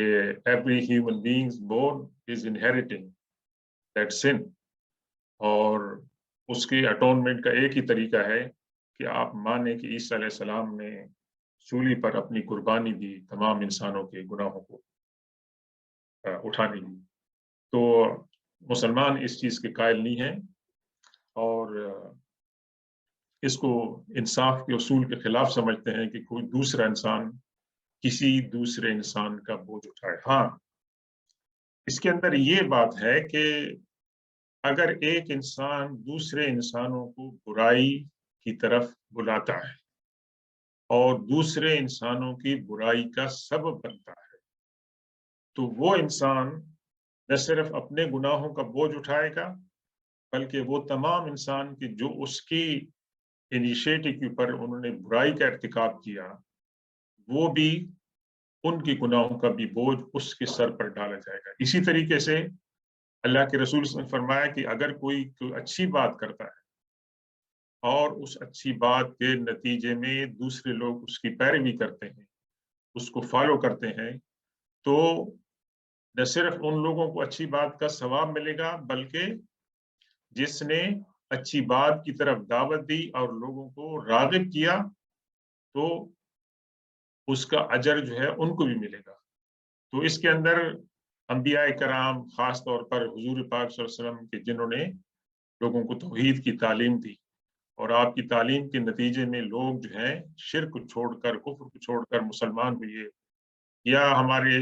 every human being born is inheriting that sin, और उसके अटोनमेंट का एक ही तरीका है कि आप माने कि ईसा अलैहिस्सलाम ने सूली पर अपनी कुर्बानी दी तमाम इंसानों के गुनाहों को उठाने की। तो मुसलमान इस चीज के कायल नहीं हैं और इसको इंसाफ के उसूल के खिलाफ समझते हैं कि कोई दूसरा इंसान किसी दूसरे इंसान का बोझ उठाए। हाँ, इसके अंदर ये बात है कि अगर एक इंसान दूसरे इंसानों को बुराई की तरफ बुलाता है और दूसरे इंसानों की बुराई का सबब बनता है, तो वो इंसान न सिर्फ अपने गुनाहों का बोझ उठाएगा, बल्कि वो तमाम इंसान की जो उसकी इनिशिएटिव के ऊपर उन्होंने बुराई का इर्तिकाब किया, वो भी उनकी गुनाहों का भी बोझ उसके सर पर डाला जाएगा। इसी तरीके से अल्लाह के रसूल ने फरमाया कि अगर कोई अच्छी बात करता है और उस अच्छी बात के नतीजे में दूसरे लोग उसकी पैरवी करते हैं, उसको फॉलो करते हैं, तो न सिर्फ उन लोगों को अच्छी बात का सवाब मिलेगा, बल्कि जिसने अच्छी बात की तरफ दावत दी और लोगों को राग़िब किया, तो उसका अजर जो है उनको भी मिलेगा। तो इसके अंदर अंबिया कराम, खास तौर पर हुजूर पाक सल्लल्लाहु अलैहि वसल्लम के, जिन्होंने लोगों को तौहीद की तालीम दी और आपकी तालीम के नतीजे में लोग जो हैं शिर्क को छोड़कर, कुफ्र को छोड़कर मुसलमान हुए, या हमारे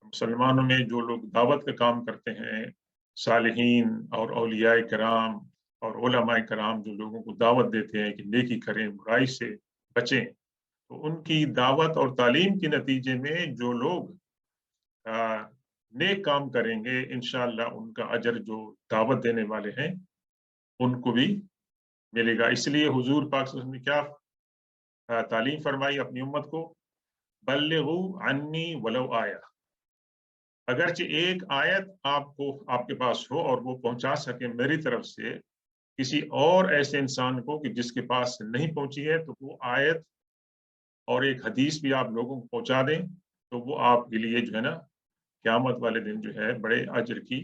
मुसलमानों में जो लोग दावत का काम करते हैं, सालिहीन और औलियाए कराम और उलमाए कराम, जो लोगों को दावत देते हैं कि नेकी करें, बुराई से बचें, तो उनकी दावत और तालीम के नतीजे में जो लोग नेक काम करेंगे, इंशाअल्लाह उनका अजर जो दावत देने वाले हैं उनको भी मिलेगा। इसलिए हुजूर पाक सल्लल्लाहु अलैहि वसल्लम ने क्या तालीम फरमाई अपनी उम्मत को, बल्लिगू अन्नी वलो आया। अगरचे एक आयत आपको आपके पास हो और वो पहुंचा सके मेरी तरफ से किसी और ऐसे इंसान को कि जिसके पास नहीं पहुंची है, तो वो आयत और एक हदीस भी आप लोगों को पहुंचा दें, तो वो आपके लिए जो है ना, क़यामत वाले दिन जो है बड़े अजर की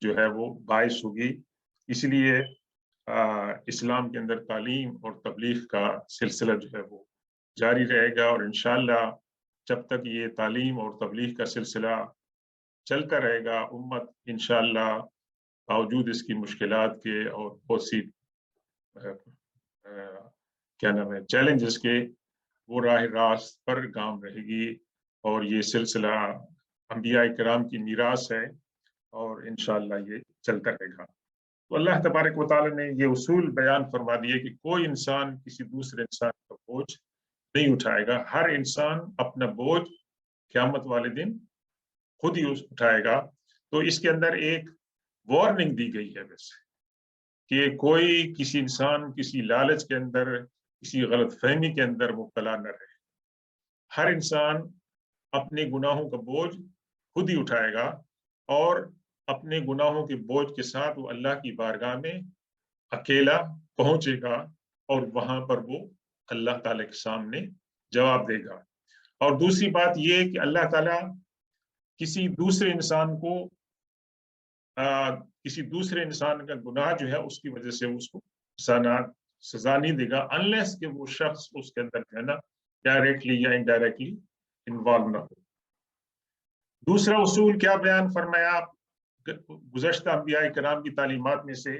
जो है वो बाइस होगी। इसलिए इस्लाम के अंदर तालीम और तबलीग का सिलसिला जो है वो जारी रहेगा, और इंशाअल्लाह जब तक ये तालीम और तबलीग का सिलसिला चलता रहेगा, उम्मत इंशाअल्लाह बावजूद इसकी मुश्किलात के और बहुत सी क्या नाम है चैलेंजेस के, वो राह रास्त पर गाम रहेगी। और ये सिलसिला अंबिया किराम की मीरास है और इंशाअल्लाह ये चलता रहेगा। तो अल्लाह तबारक व तआला ने ये उसूल बयान फरमा दिए कि कोई इंसान किसी दूसरे इंसान का बोझ नहीं उठाएगा। हर इंसान अपना बोझ क़यामत वाले दिन खुद ही उठाएगा। तो इसके अंदर एक वार्निंग दी गई है वैसे कि कोई किसी इंसान किसी लालच के अंदर, किसी गलतफहमी के अंदर मुब्तला न रहे। हर इंसान अपने गुनाहों का बोझ खुद ही उठाएगा और अपने गुनाहों के बोझ के साथ वो अल्लाह की बारगाह में अकेला पहुंचेगा और वहां पर वो अल्लाह ताला के सामने जवाब देगा। और दूसरी बात ये है कि अल्लाह ताला किसी दूसरे इंसान को किसी दूसरे इंसान का गुनाह जो है उसकी वजह से उसको सजा नहीं देगा, अनलेस कि वो शख्स उसके अंदर जो है ना डायरेक्टली या इनडायरेक्टली इन्वॉल्व ना हो। दूसरा उसूल क्या बयान फरमाया आप गुज़श्ता अंबिया किराम की तालीमात में से,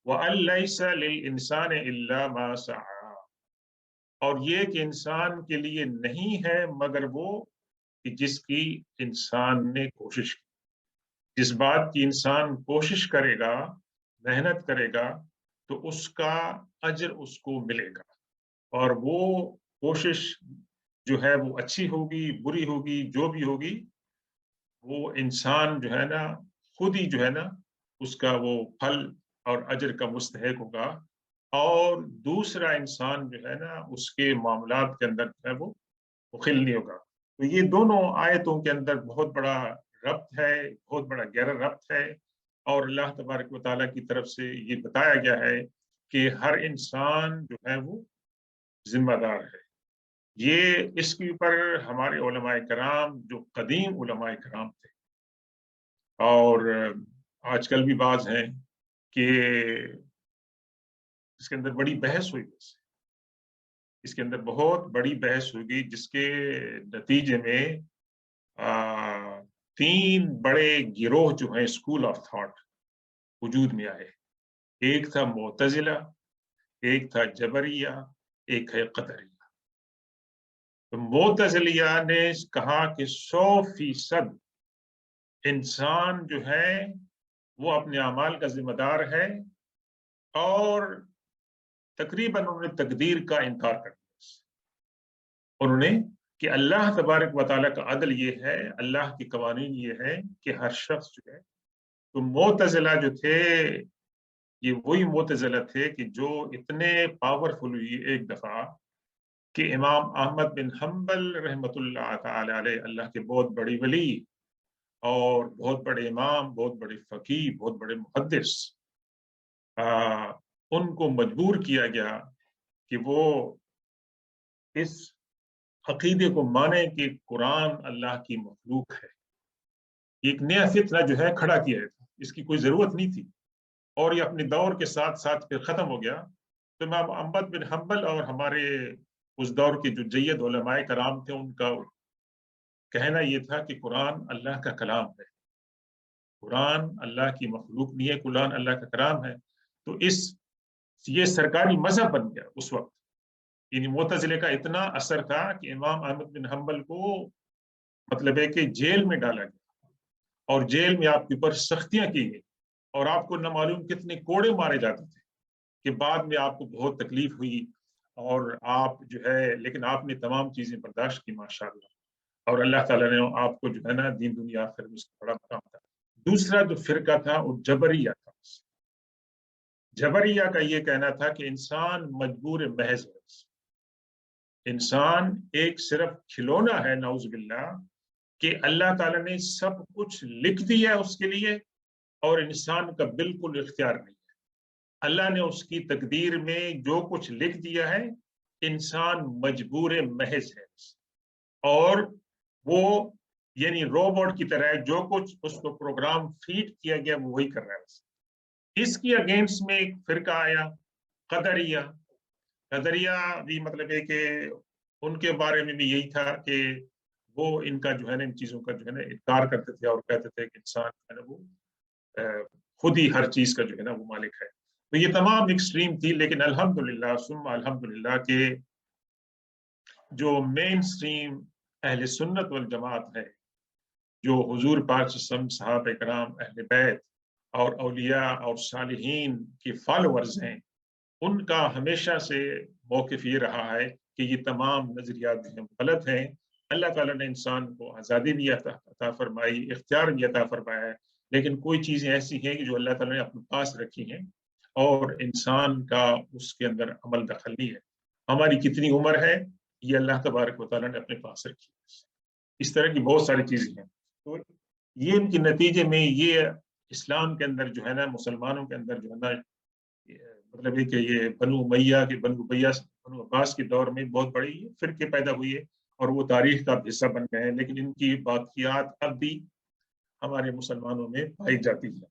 वअन लैसा लिल इंसान इल्ला मा सआ, और ये कि इंसान के लिए नहीं है मगर वो कि जिसकी इंसान ने कोशिश की। जिस बात की इंसान कोशिश करेगा, मेहनत करेगा, तो उसका अजर उसको मिलेगा। और वो कोशिश जो है वो अच्छी होगी, बुरी होगी, जो भी होगी, वो इंसान जो है ना खुद ही जो है ना उसका वो फल और अजर का मुस्तहिक होगा, और दूसरा इंसान जो है ना उसके मामलात के अंदर जो है वो मुखिल नहीं होगा। तो ये दोनों आयतों के अंदर बहुत बड़ा रब्त है, बहुत बड़ा गहरा रब्त है, और अल्लाह तबारक व तआला की तरफ से ये बताया गया है कि हर इंसान जो है वो जिम्मेदार है। ये इसके ऊपर हमारे उलमाए कराम, जो कदीम उलमाए कराम थे, और आजकल भी बाज हैं कि इसके अंदर बड़ी बहस हुई, इसके अंदर बहुत बड़ी बहस होगी, जिसके नतीजे में आ, 3 बड़े गिरोह जो हैं स्कूल ऑफ थॉट वजूद में आए। एक था मुअतजिला, एक था जबरिया, एक है कदरिया। तो मुअतजिलिया ने कहा कि 100% इंसान जो है वो अपने अमाल का जिम्मेदार है, और तकरीबन उन्होंने तकदीर का इनकार कर दिया। उन्होंने कि अल्लाह तबारक व तआला का अदल ये है, अल्लाह की कवानीन ये है कि हर शख्स जो है, तो मुअतजिला जो थे ये वही मुअतजिला थे कि जो इतने पावरफुल हुई एक दफा कि इमाम अहमद बिन हम्बल रहमतुल्लाह ताला अलैह, अल्लाह के बहुत बड़ी वली और बहुत बड़े इमाम, बहुत बड़े फकीह, बहुत बड़े मुहद्दिस, उनको मजबूर किया गया कि वो इस अकीदे को माने कि कुरान अल्लाह की मखलूक है। एक नया फितना जो है खड़ा किया है, इसकी कोई जरूरत नहीं थी, और ये अपने दौर के साथ साथ फिर खत्म हो गया। तो इमाम अहमद बिन हम्बल और हमारे उस दौर के जो जय्यद उलमाए कराम थे, उनका कहना ये था कि कुरान अल्लाह का कलाम है, कुरान अल्लाह की मखलूक नहीं है, कुरान अल्लाह का कलाम है। तो ये सरकारी मजहब बन गया उस वक्त। इन मुअतजिले का इतना असर था कि इमाम अहमद बिन हम्बल को मतलब है कि जेल में डाला गया, और जेल में आपके ऊपर सख्तियां की गई, और आपको न मालूम कितने कोड़े मारे जाते थे, कि बाद में आपको बहुत तकलीफ हुई, और आप जो है, लेकिन आपने तमाम चीजें बर्दाश्त की माशाअल्लाह, और अल्लाह ताला ने आपको जो है ना दीन दुनिया आखिरत में उसका बड़ा मकाम था। दूसरा जो फिरका था वो जबरिया था। जबरिया का ये कहना था कि इंसान मजबूर महज है, इंसान एक सिर्फ खिलौना है, नाउजुबिल्लाह, कि अल्लाह ताला ने सब कुछ लिख दिया है उसके लिए, और इंसान का बिल्कुल इख्तियार नहीं है। अल्लाह ने उसकी तकदीर में जो कुछ लिख दिया है, इंसान मजबूर महज है, और वो यानी रोबोट की तरह जो कुछ उसको प्रोग्राम फीड किया गया वो वही कर रहा है। इसकी अगेंस्ट में एक फिरका आया, कदरिया। कदरिया भी मतलब है कि उनके बारे में भी यही था कि वो इनका जो है ना इन चीजों का जो है ना इनकार करते थे, और कहते थे कि इंसान जो है ना वो खुद ही हर चीज का जो है ना वो मालिक है। तो ये तमाम एक्सट्रीम थी, लेकिन अल्हम्दुलिल्लाह सुम्मा अल्हम्दुलिल्लाह के जो मेन स्ट्रीम अहले सुन्नत वल जमात है, जो हुजूर पाक सहाबा इकराम, अहले बैत और औलिया और सालिहीन के फॉलोअर्स हैं, उनका हमेशा से मौक़िफ़ ये रहा है कि ये तमाम नजरियात जो हैं गलत हैं। अल्लाह ताला ने इंसान को आज़ादी भी अता फरमाई, इख्तियार भी अता फरमाया है, लेकिन कोई चीज़ें ऐसी हैं कि जो अल्लाह ताला ने अपने पास रखी हैं, और इंसान का उसके अंदर अमल दखल नहीं है। हमारी कितनी उम्र है, ये अल्लाह तबारक व तआला ने अपने पास रखी है। इस तरह की बहुत सारी चीजें हैं। तो ये इनके नतीजे में ये इस्लाम के अंदर जो है ना, मुसलमानों के अंदर जो है ना, मतलब है कि ये बनु अब्बास के दौर में बहुत बड़ी फिरके पैदा हुई है, और वो तारीख का हिस्सा बन गए हैं, लेकिन इनकी बाकियात अब भी हमारे मुसलमानों में पाई जाती है।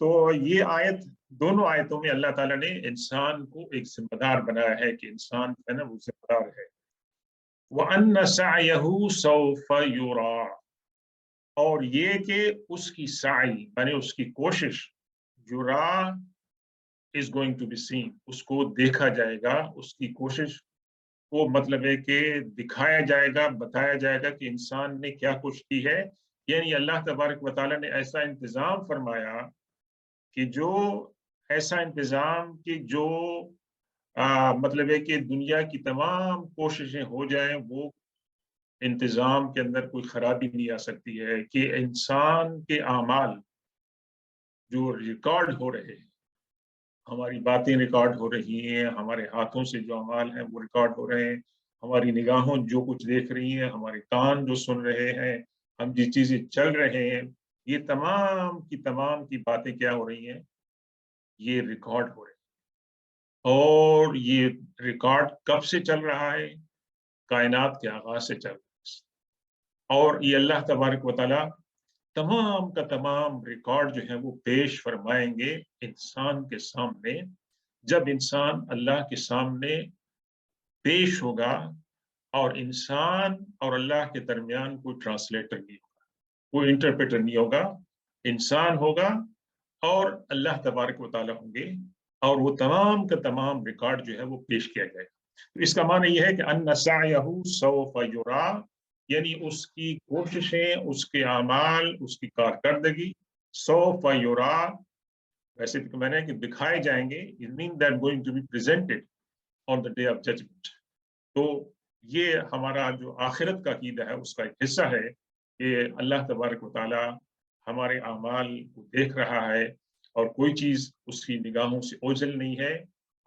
तो ये आयत, दोनों आयतों में अल्लाह ताला ने इंसान को एक जिम्मेदार बनाया है कि इंसान जो है ना वो जिम्मेदार है। वअन्न सअयहु सौफ युरा, और ये कि उसकी साई माने उसकी कोशिश, युरा is going to be seen, उसको देखा जाएगा, उसकी कोशिश को मतलब है कि दिखाया जाएगा, बताया जाएगा कि इंसान ने क्या कुछ की है। यानी अल्लाह तबारक व तआला ने ऐसा इंतजाम फरमाया कि जो ऐसा इंतजाम कि जो मतलब है कि दुनिया की तमाम कोशिशें हो जाएं, वो इंतजाम के अंदर कोई खराबी नहीं आ सकती है, कि इंसान के आमाल जो रिकॉर्ड हो रहे हैं, हमारी बातें रिकॉर्ड हो रही हैं, हमारे हाथों से जो अमाल हैं वो रिकॉर्ड हो रहे हैं, हमारी निगाहों जो कुछ देख रही हैं, हमारे कान जो सुन रहे हैं, हम जिस चीजें चल रहे हैं, ये तमाम की बातें क्या हो रही हैं, ये रिकॉर्ड हो रही हैं। और ये रिकॉर्ड कब से चल रहा है? कायनात के आगाज से चल रहा है। और ये अल्लाह तबारक व तआला तमाम का तमाम रिकॉर्ड जो है वो पेश फरमाएंगे इंसान के सामने, जब इंसान अल्लाह के सामने पेश होगा। और इंसान और अल्लाह के दरमियान कोई ट्रांसलेटर नहीं होगा, कोई इंटरप्रेटर नहीं होगा, इंसान होगा और अल्लाह तबारक व तआला होंगे, और वो तमाम का तमाम रिकॉर्ड जो है वो पेश किया जाएगा। तो इसका माना यह है कि अन्न सअयहु सौफ युरा, यानी उसकी कोशिशें, उसके अमाल, उसकी कारकर्दगी सौफ युरा, वैसे तो मैंने कि दिखाए जाएंगे, it mean that going to be presented on the day of judgement. तो ये हमारा जो आखिरत का अकीदा है उसका एक हिस्सा है कि अल्लाह तबारक व तआला हमारे अमाल को देख रहा है और कोई चीज़ उसकी निगाहों से ओझल नहीं है,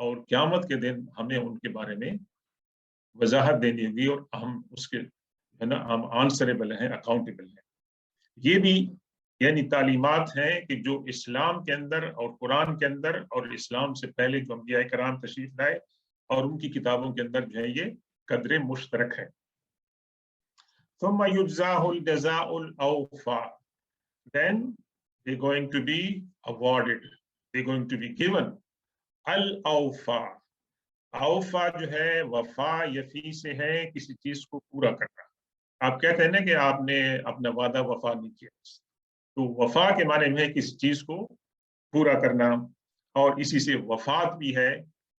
और क़यामत के दिन हमें उनके बारे में वजाहत देनी होगी और हम उसके है ना, हम आंसरेबल हैं, अकाउंटेबल हैं। ये भी यानी तालीमात हैं कि जो इस्लाम के अंदर और कुरान के अंदर और इस्लाम से पहले जो अंबिया कराम तशरीफ लाए और उनकी किताबों के अंदर जो है ये कदरे मुश्तरक है। ثم يجزاه الجزاء الأوفى, then they're going to be awarded, they're going to be given al-awfa. औफा जो है वफा यफी से है, किसी चीज को पूरा करना। आप कहते हैं ना कि आपने अपना वादा वफा नहीं किया, तो वफा के माने में है किसी चीज को पूरा करना। और इसी से वफात भी है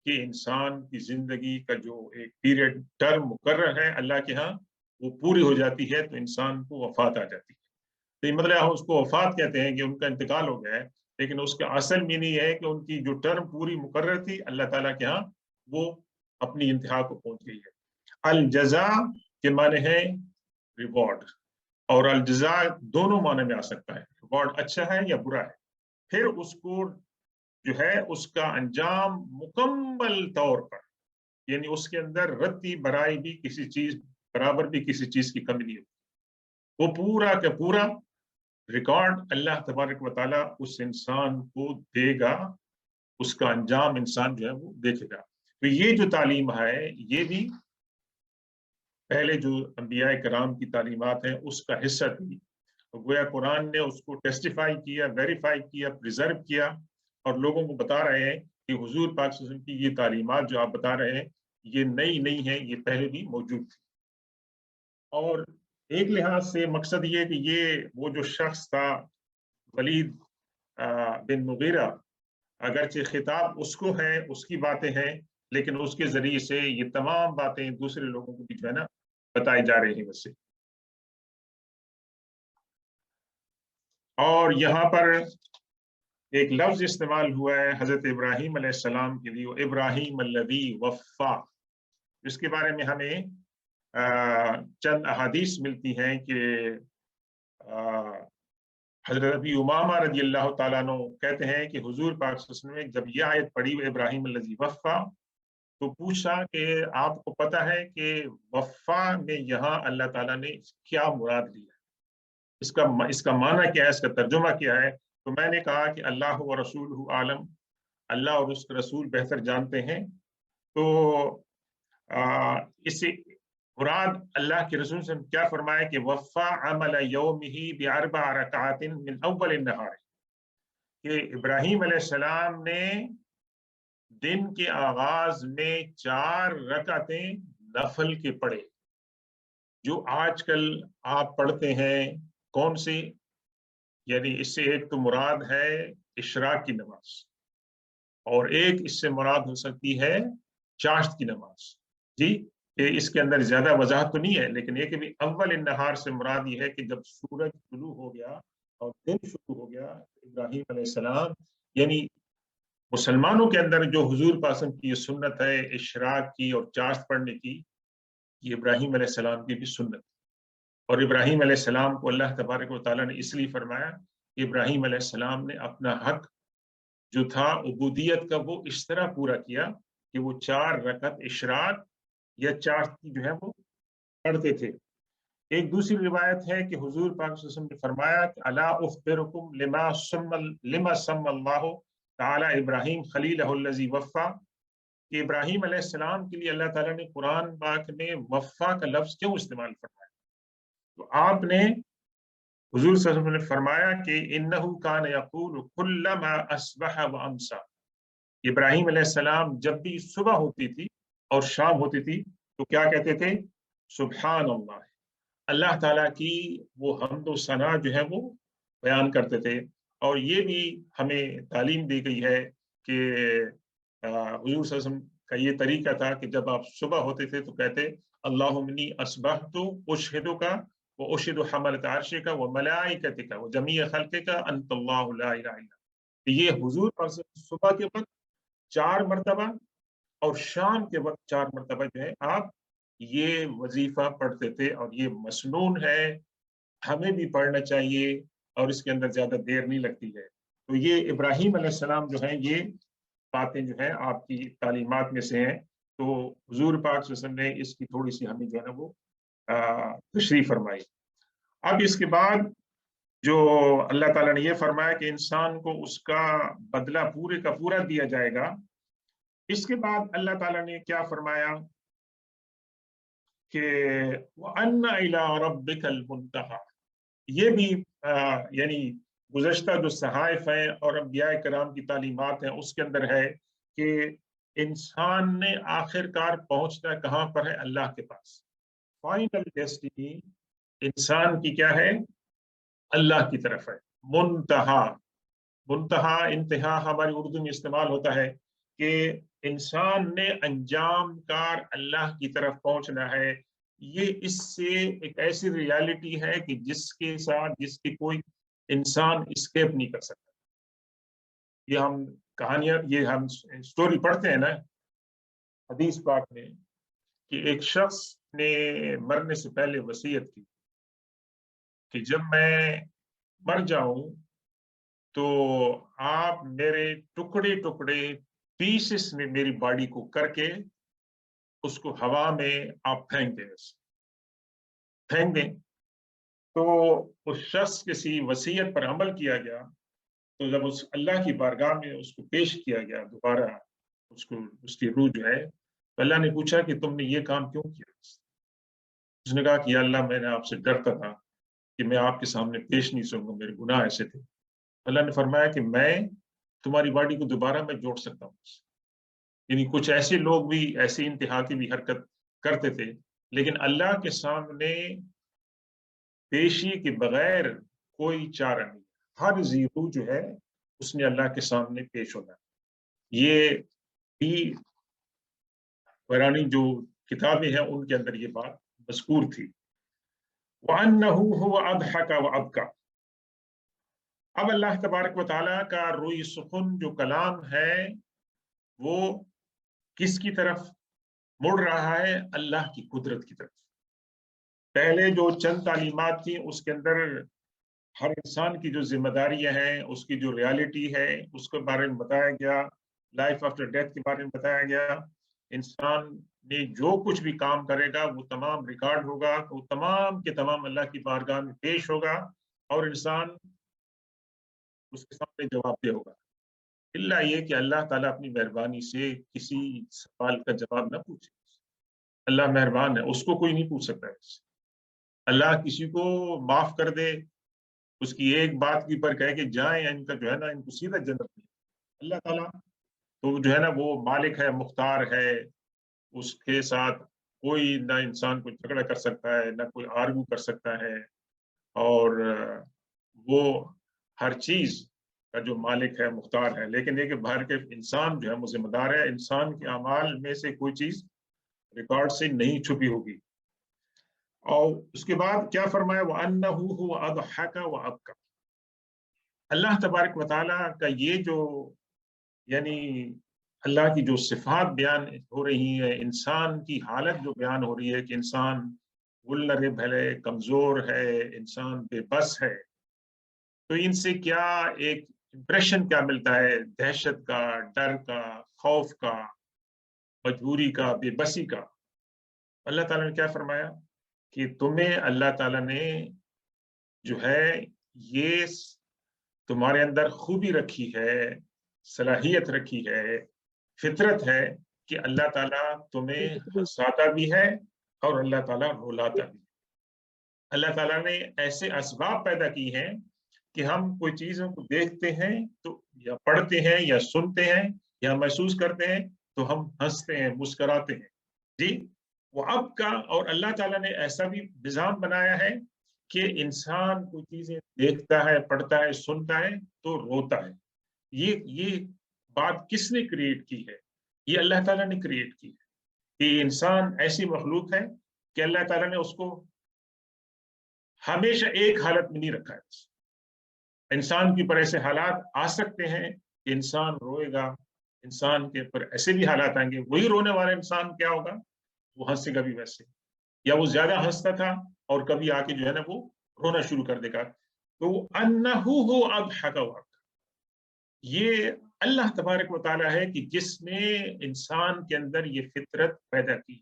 कि इंसान की जिंदगी का जो एक पीरियड टर्म मुकर्रर है अल्लाह के यहाँ, वो पूरी हो जाती है तो इंसान को वफात आ जाती है। तो ये मतलब हम उसको वफात कहते हैं कि उनका इंतकाल हो गया है, लेकिन उसका असल मीनिंग है कि उनकी जो टर्म पूरी मुकर्रर थी अल्लाह ताला के यहाँ, वो अपनी इंतहा को पहुंच गई है। अल जजा के माने है रिवॉर्ड, और अल जजा दोनों माने में आ सकता है, रिवॉर्ड अच्छा है या बुरा है। फिर उसको जो है उसका अंजाम मुकम्मल तौर पर, यानी उसके अंदर रत्ती बराई भी किसी चीज बराबर भी किसी चीज की कमी नहीं होती, वो पूरा का पूरा रिकॉर्ड अल्लाह तबारक व तआला उस इंसान को देगा, उसका अंजाम इंसान जो है वो देखेगा। तो ये जो तालीम है ये भी पहले जो अंबिया कराम की तालीमात हैं उसका हिस्सा थी। गोया कुरान ने उसको टेस्टिफाई किया, वेरीफाई किया, प्रिजर्व किया, और लोगों को बता रहे हैं कि हुजूर पाक सल्लल्लाहु अलैहि वसल्लम की ये तालीमात जो आप बता रहे हैं ये नई नहीं है, ये पहले भी मौजूद थी। और एक लिहाज से मकसद ये कि ये वो जो शख्स था वलीद बिन मुगीरा, अगरचे खिताब उसको है, उसकी बातें हैं, लेकिन उसके जरिए से ये तमाम बातें दूसरे लोगों को भी जो है ना बताई जा रही हैं वैसे। और यहाँ पर एक लफ्ज इस्तेमाल हुआ है हजरत इब्राहीम अलैहिस्सलाम के लिए, इब्राहीम अल्लज़ी वफ़ा, इसके बारे में हमें चंद अहादीस मिलती हैं कि हजरत अबी उमामा रज़ी अल्लाह ताला अन्हु कहते हैं कि हुजूर पाक सल्लल्लाहु अलैहि वसल्लम ने जब यह आयत पढ़ी इब्राहीम अल्लज़ी वफ़ा, तो पूछा कि आपको पता है कि वफ़ा में यहाँ अल्लाह ताला ने क्या मुराद लिया, इसका माना क्या है, इसका तर्जुमा क्या है। तो मैंने कहा कि अल्लाह व रसूलुहु आलम, अल्लाह और उसके रसूल बेहतर जानते हैं। तो इससे मुराद अल्लाह के रसूल से क्या फरमाया कि वफ़ा अमल यौमिही बिअरबा रकातिन मिन अव्वल नहार, कि इब्राहीम अलैहिस्सलाम ने दिन के आगाज में 4 रकातें नफल के पढ़े, जो आजकल आप पढ़ते हैं कौन सी, यानी इससे एक तो मुराद है इशराक की नमाज, और एक इससे मुराद हो सकती है चाश्त की नमाज। जी, इसके अंदर ज्यादा वजाहत तो नहीं है, लेकिन ये कि भी अव्वल नहार से मुराद ये है कि जब सूरज शुरू हो गया और दिन शुरू हो गया, इब्राहीम अलैहिस्सलाम यानी मुसलमानों के अंदर जो हुजूर पासम की ये सुन्नत है इशराक की और चाश्त पढ़ने की, ये इब्राहीम अलैहिस्सलाम की भी सुन्नत। और इब्राहीम अलैहिस्सलाम को अल्लाह तबारक व तआला ने इसलिए फरमाया इब्राहीम अलैहिस्सलाम ने अपना हक जो था उबूदियत का वो इस तरह पूरा किया कि वो 4 रकत इशराक या 4 जो है वो पढ़ते थे। एक दूसरी रिवायत है कि हुजूर पाक सल्लल्लाहु अलैहि वसल्लम ने फरमाया कि अला उखबिरुकुम लिमा सम्मल्लाहु तआला इब्राहीम खलीलहुल्लज़ी वफ़ा, कि इब्राहीम अलैहिस्सलाम के लिए अल्लाह ताला ने कुरान पाक में वफ़ा का लफ्ज क्यों इस्तेमाल फरमाया। तो आपने हुजूर सल्लल्लाहु अलैहि वसल्लम ने फरमाया कि इन्नहु कान यक़ूलु कुल्लमा अस्बह व अमसा, इब्राहीम अलैहिस्सलाम जब भी सुबह होती थी और शाम होती थी तो क्या कहते थे, सुभान अल्लाह, अल्लाह ताला की वो हम्द व सना जो है वो बयान करते थे। और ये भी हमें तालीम दी गई है कि हुजूर सल्लल्लाहु अलैहि वसल्लम का ये तरीका था कि जब आप सुबह होते थे तो कहते अल्लाहुम्मनी अस्बहतु उशहिदुका व उशहिदु हमलत अर्शिका व मलाइकतिका व जमीअ खल्क़िका अंतल्लाहु ला इलाहा इल्ला। तो ये हुजूर पाक सुबह के वक्त 4 मरतबा और शाम के वक्त 4 मरतबा जो है आप ये वजीफा पढ़ते थे, और ये मसनून है, हमें भी पढ़ना चाहिए और इसके अंदर ज्यादा देर नहीं लगती है। तो ये इब्राहीम अलैहिस्सलाम जो है ये बातें जो है आपकी तालीमात में से हैं। तो हुजूर पाक सल्लल्लाहु अलैहि वसल्लम ने इसकी थोड़ी सी हमें जो है ना वो तशरीह फरमाई। अब इसके बाद जो अल्लाह ताला ने ये फरमाया कि इंसान को उसका बदला पूरे का पूरा दिया जाएगा, इसके बाद अल्लाह ताला ने क्या फरमाया कि वअन्ना इला रब्बिकल मुंतहा। ये भी यानी गुज़श्ता जो सहाइफ है और अंबिया कराम की तालीमात हैं उसके अंदर है कि इंसान ने आखिरकार पहुंचना कहाँ पर है, अल्लाह के पास। फाइनल डेस्टिनी इंसान की क्या है, अल्लाह की तरफ है। मुंतहा, मुंतहा इंतहा हमारी उर्दू में इस्तेमाल होता है कि इंसान ने अंजाम कार अल्लाह की तरफ पहुंचना है। ये इससे एक ऐसी रियलिटी है कि जिसके साथ जिसकी कोई इंसान स्केप नहीं कर सकता। ये हम कहानियां, ये हम स्टोरी पढ़ते हैं ना हदीस पाक में कि एक शख्स ने मरने से पहले वसीयत की कि जब मैं मर जाऊं तो आप मेरे टुकड़े टुकड़े पीसेस में मेरी बॉडी को करके उसको हवा में आप फेंक दें, फेंक दें। तो उस शख्स किसी वसीयत पर अमल किया गया, तो जब उस अल्लाह की बारगाह में उसको पेश किया गया दोबारा, उसको उसकी रूह जो है, तो अल्लाह ने पूछा कि तुमने ये काम क्यों किया। उसने कहा कि या अल्लाह, मैंने आपसे डरता था कि मैं आपके सामने पेश नहीं सकूंगा, मेरे गुनाह ऐसे थे। अल्लाह ने फरमाया कि मैं तुम्हारी बॉडी को दोबारा मैं जोड़ सकता हूँ। यानी कुछ ऐसे लोग भी ऐसी इंतहा की भी हरकत करते थे, लेकिन अल्लाह के सामने पेशी के बगैर कोई चारा नहीं। हर जीरू जो है उसने अल्लाह के सामने पेश होना। ये भी पुरानी जो किताबें हैं उनके अंदर ये बात मज़कूर थी। वअन्नहु हुवा अदहक व अबका। अब अल्लाह तबारक व तआला का रूई सुखुन जो कलाम है वो किसकी तरफ मुड़ रहा है, अल्लाह की कुदरत की तरफ। पहले जो चंद तालीमात थी उसके अंदर हर इंसान की जो जिम्मेदारियां हैं, उसकी जो रियलिटी है उसके बारे में बताया गया, लाइफ आफ्टर डेथ के बारे में बताया गया। इंसान ने जो कुछ भी काम करेगा वो तमाम रिकॉर्ड होगा, तो तमाम के तमाम अल्लाह की बारगाह में पेश होगा और इंसान उसके सामने जवाबदेह होगा। इल्ला ये कि अल्लाह ताला अपनी मेहरबानी से किसी सवाल का जवाब ना पूछे। अल्लाह मेहरबान है, उसको कोई नहीं पूछ सकता है। अल्लाह किसी को माफ कर दे, उसकी एक बात के ऊपर कहे कि जाए, इनका जो है ना इनको सीधा जन्नत में। अल्लाह ताला तो जो है ना वो मालिक है, मुख्तार है, उसके साथ कोई ना इंसान को झगड़ा कर सकता है, ना कोई आर्गू कर सकता है। और वो हर चीज का जो मालिक है, मुख्तार है। लेकिन ये कि बाहर के इंसान जो है वो जिम्मेदार है, इंसान के अमाल में से कोई चीज रिकॉर्ड से नहीं छुपी होगी। और उसके बाद क्या फरमाया, वो अन्नहु हुवा अदहक व अबका। अल्लाह तबारक व तआला का ये जो यानी अल्लाह की जो सिफात बयान हो रही है, इंसान की हालत जो बयान हो रही है कि इंसान वुल्नरेबल है, कमजोर है, इंसान बेबस है, تو ان سے کیا ایک امپریشن کیا ملتا ہے؟ دہشت کا، ڈر کا، خوف کا، مجبوری کا، بے بسی کا۔ اللہ تعالیٰ نے کیا فرمایا کہ تمہیں اللہ تعالیٰ نے جو ہے یہ تمہارے اندر خوبی رکھی ہے، صلاحیت رکھی ہے، فطرت ہے کہ اللہ تعالیٰ تمہیں ہنساتا بھی ہے اور اللہ تعالیٰ رلاتا بھی ہے۔ اللہ تعالیٰ نے ایسے اسباب پیدا کی ہیں کہ ہم کوئی چیزوں کو دیکھتے ہیں تو یا پڑھتے ہیں یا سنتے ہیں یا محسوس کرتے ہیں تو ہم ہنستے ہیں، مسکراتے ہیں۔ جی، وہ اب کا اور اللہ تعالیٰ نے ایسا بھی نظام بنایا ہے کہ انسان کوئی چیزیں دیکھتا ہے، پڑھتا ہے، سنتا ہے تو روتا ہے۔ یہ بات کس نے کریٹ کی ہے؟ یہ اللہ تعالیٰ نے کریٹ کی ہے کہ انسان ایسی مخلوق ہے کہ اللہ تعالیٰ نے اس کو ہمیشہ ایک حالت میں نہیں رکھا ہے۔ انسان کے اوپر ایسے حالات آ سکتے ہیں کہ انسان روئے گا، انسان کے اوپر ایسے بھی حالات آئیں گے، وہی رونے والا انسان کیا ہوگا؟ وہ ہنسے گا بھی ویسے، یا وہ زیادہ ہنستا تھا اور کبھی آ کے جو ہے نا وہ رونا شروع کر دے گا۔ تو انہو ہو اضحک وابکا، یہ اللہ تبارک و تعالیٰ ہے کہ جس نے انسان کے اندر یہ فطرت پیدا کی۔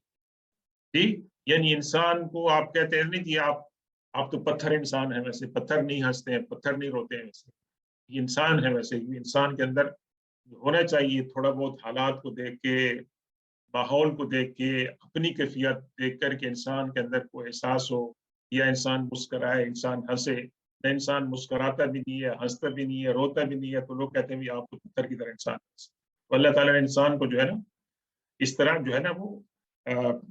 ٹھیک، یعنی انسان کو آپ کہتے ہیں نہیں کہ آپ تو پتھر انسان ہیں، ویسے پتھر نہیں ہنستے ہیں، پتھر نہیں روتے ہیں، ویسے یہ انسان ہے، ویسے یہ انسان کے اندر ہونا چاہیے تھوڑا بہت حالات کو دیکھ کے، ماحول کو دیکھ کے، اپنی کیفیت دیکھ کر کے انسان کے اندر کوئی احساس ہو، یا انسان مسکرائے، انسان ہنسے۔ نہ انسان مسکراتا بھی نہیں ہے، ہنستا بھی نہیں ہے، روتا بھی نہیں ہے، تو لوگ کہتے ہیں آپ کو پتھر کی طرح انسان ہے۔ تو اللہ تعالیٰ نے انسان کو جو ہے نا اس طرح جو ہے نا وہ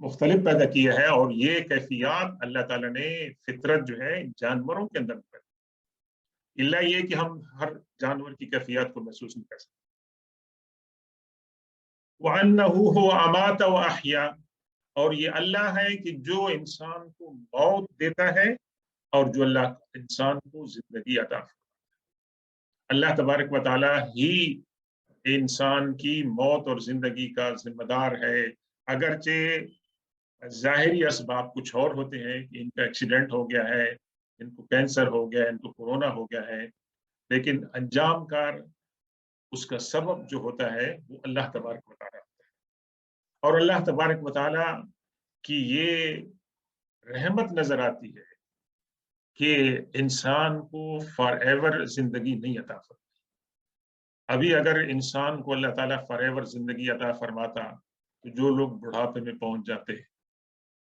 مختلف پیدا کیا ہے، اور یہ کیفیات اللہ تعالیٰ نے فطرت جو ہے جانوروں کے اندر پیدا کی، اللہ یہ کہ ہم ہر جانور کی کیفیات کو محسوس نہیں کر سکتے۔ وَأَنَّهُ هُوَ أَمَاتَ وَأَحْيَا، اور یہ اللہ ہے کہ جو انسان کو موت دیتا ہے اور جو اللہ انسان کو زندگی عطا فرماتا ہے۔ اللہ تبارک و تعالیٰ ہی انسان کی موت اور زندگی کا ذمہ دار ہے، اگرچہ ظاہری اسباب کچھ اور ہوتے ہیں کہ ان کا ایکسیڈنٹ ہو گیا ہے، ان کو کینسر ہو گیا ہے، ان کو کورونا ہو گیا ہے، لیکن انجام کار اس کا سبب جو ہوتا ہے وہ اللہ تبارک و تعالیٰ ہوتا ہے۔ اور اللہ تبارک و تعالیٰ کی یہ رحمت نظر آتی ہے کہ انسان کو فار ایور زندگی نہیں عطا فرماتی۔ ابھی اگر انسان کو اللہ تعالیٰ فار ایور زندگی عطا فرماتا تو جو لوگ بڑھاپے میں پہنچ جاتے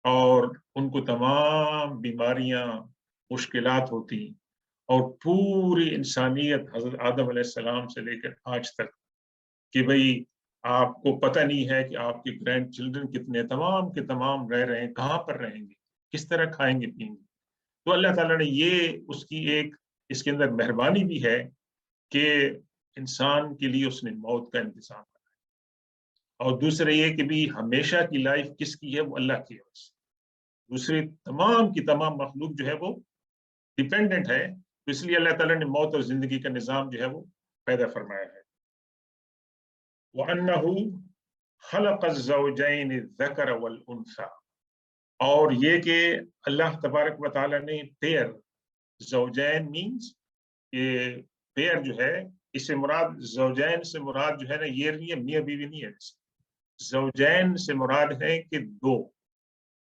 اور ان کو تمام بیماریاں، مشکلات ہوتی، اور پوری انسانیت حضرت آدم علیہ السلام سے لے کر آج تک کہ بھئی آپ کو پتہ نہیں ہے کہ آپ کے گرینڈ چلڈرن کتنے، تمام کے تمام رہ رہے ہیں، کہاں پر رہیں گے، کس طرح کھائیں گے پیئیں گے۔ تو اللہ تعالیٰ نے یہ اس کی ایک اس کے اندر مہربانی بھی ہے کہ انسان کے لیے اس نے موت کا انتظام کرا، اور دوسرے یہ کہ بھی ہمیشہ کی لائف کس کی ہے؟ وہ اللہ کی ہے۔ دوسری تمام کی تمام مخلوق جو ہے وہ ڈیپینڈنٹ ہے، تو اس لیے اللہ تعالیٰ نے موت اور زندگی کا نظام جو ہے وہ پیدا فرمایا ہے۔ وَأَنَّهُ خَلَقَ الزَّوْجَيْنِ الذَّكَرَ وَالْأُنثَى، اور یہ کہ اللہ تبارک و تعالیٰ نے پیر، زوجین مینز کہ پیر جو ہے، اس سے مراد زوجین سے مراد جو ہے نا یہ نہیں ہے میاں بیوی نہیں ہے، زوجین سے مراد ہے کہ دو۔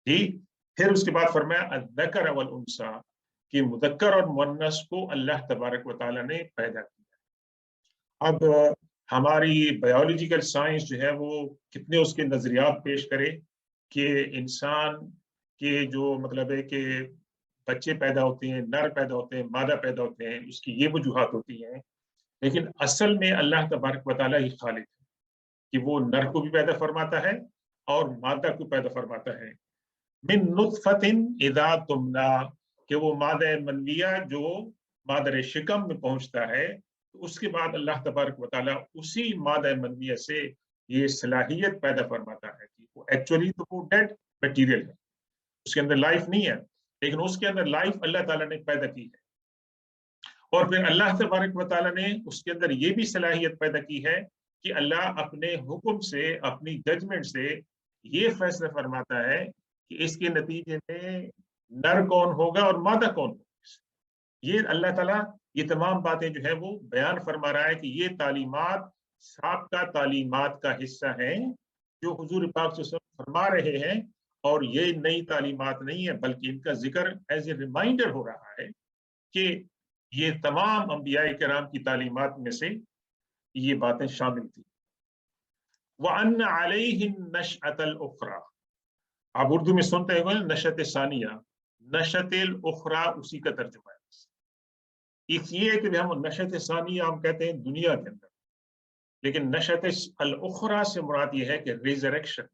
ٹھیک، پھر اس کے بعد فرمایا الذکر والانثیٰ کہ مذکر اور مؤنث کو اللہ تبارک و تعالیٰ نے پیدا کیا۔ اب ہماری بایولوجیکل سائنس جو ہے وہ کتنے اس کے نظریات پیش کرے کہ انسان کے جو مطلب ہے کہ بچے پیدا ہوتے ہیں، نر پیدا ہوتے ہیں، مادہ پیدا ہوتے ہیں، اس کی یہ وجوہات ہوتی ہیں، لیکن اصل میں اللہ تبارک و تعالیٰ ہی خالق ہے کہ وہ نر کو بھی پیدا فرماتا ہے اور مادہ کو پیدا فرماتا ہے۔ من نطفۃ اذا تمنا، کہ وہ مادہ منویہ جو مادر شکم میں پہنچتا ہے، تو اس کے بعد اللہ تبارک و تعالیٰ اسی مادہ منویہ سے یہ صلاحیت پیدا فرماتا ہے کہ وہ ایکچولی تو وہ ڈیڈ میٹیریل ہے، اس کے اندر لائف نہیں ہے، لیکن اس کے اندر لائف اللہ تعالیٰ نے پیدا کی ہے۔ اور پھر اللہ تبارک و تعالیٰ نے اس کے اندر یہ بھی صلاحیت پیدا کی ہے کہ اللہ اپنے حکم سے، اپنی ججمنٹ سے یہ فیصلہ فرماتا ہے کہ اس کے نتیجے میں نر کون ہوگا اور مادہ کون ہوگا۔ یہ اللہ تعالیٰ یہ تمام باتیں جو ہے وہ بیان فرما رہا ہے کہ یہ تعلیمات سابقہ تعلیمات کا حصہ ہیں جو حضور پاک صلی اللہ علیہ وسلم فرما رہے ہیں، اور یہ نئی تعلیمات نہیں ہے بلکہ ان کا ذکر ایز اے ریمائنڈر ہو رہا ہے کہ یہ تمام انبیاء کرام کی تعلیمات میں سے یہ باتیں شامل تھیں۔ وَأَنَّ عَلَيْهِ النَّشْأَةَ الْأُخْرَى، آپ اردو میں سنتے ہوئے نشأت ثانیہ، نشأت الاخرى اسی کا ترجمہ ہے۔ ایک یہ ہے کہ ہم نشأت ثانیہ ہم کہتے ہیں دنیا کے اندر، لیکن نشأت الاخرى سے مراد یہ ہے کہ ریزریکشن۔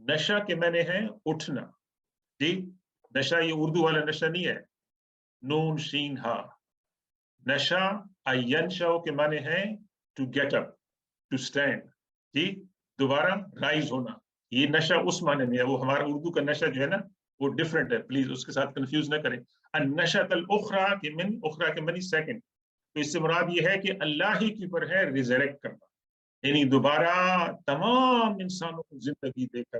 نشا کے معنی ہے اٹھنا، جی نشا یہ اردو والا نشا نہیں ہے نون شین ہا، نشا ینشا کے معنی ہے to get up, to stand, جی دوبارہ رائز ہونا، یہ نشا اس معنی میں ہے، وہ ہمارا اردو کا نشا جو ہے نا وہ ڈفرینٹ ہے، پلیز اس کے ساتھ کنفیوز نہ کریں۔ النشأۃ الاخرى کے من، اخرى کے معنی سیکنڈ، تو اس سے مراد یہ ہے کہ اللہ ہی کے اوپر ہے ریزریکٹ کرنا، یعنی دوبارہ تمام انسانوں کو زندگی دے کر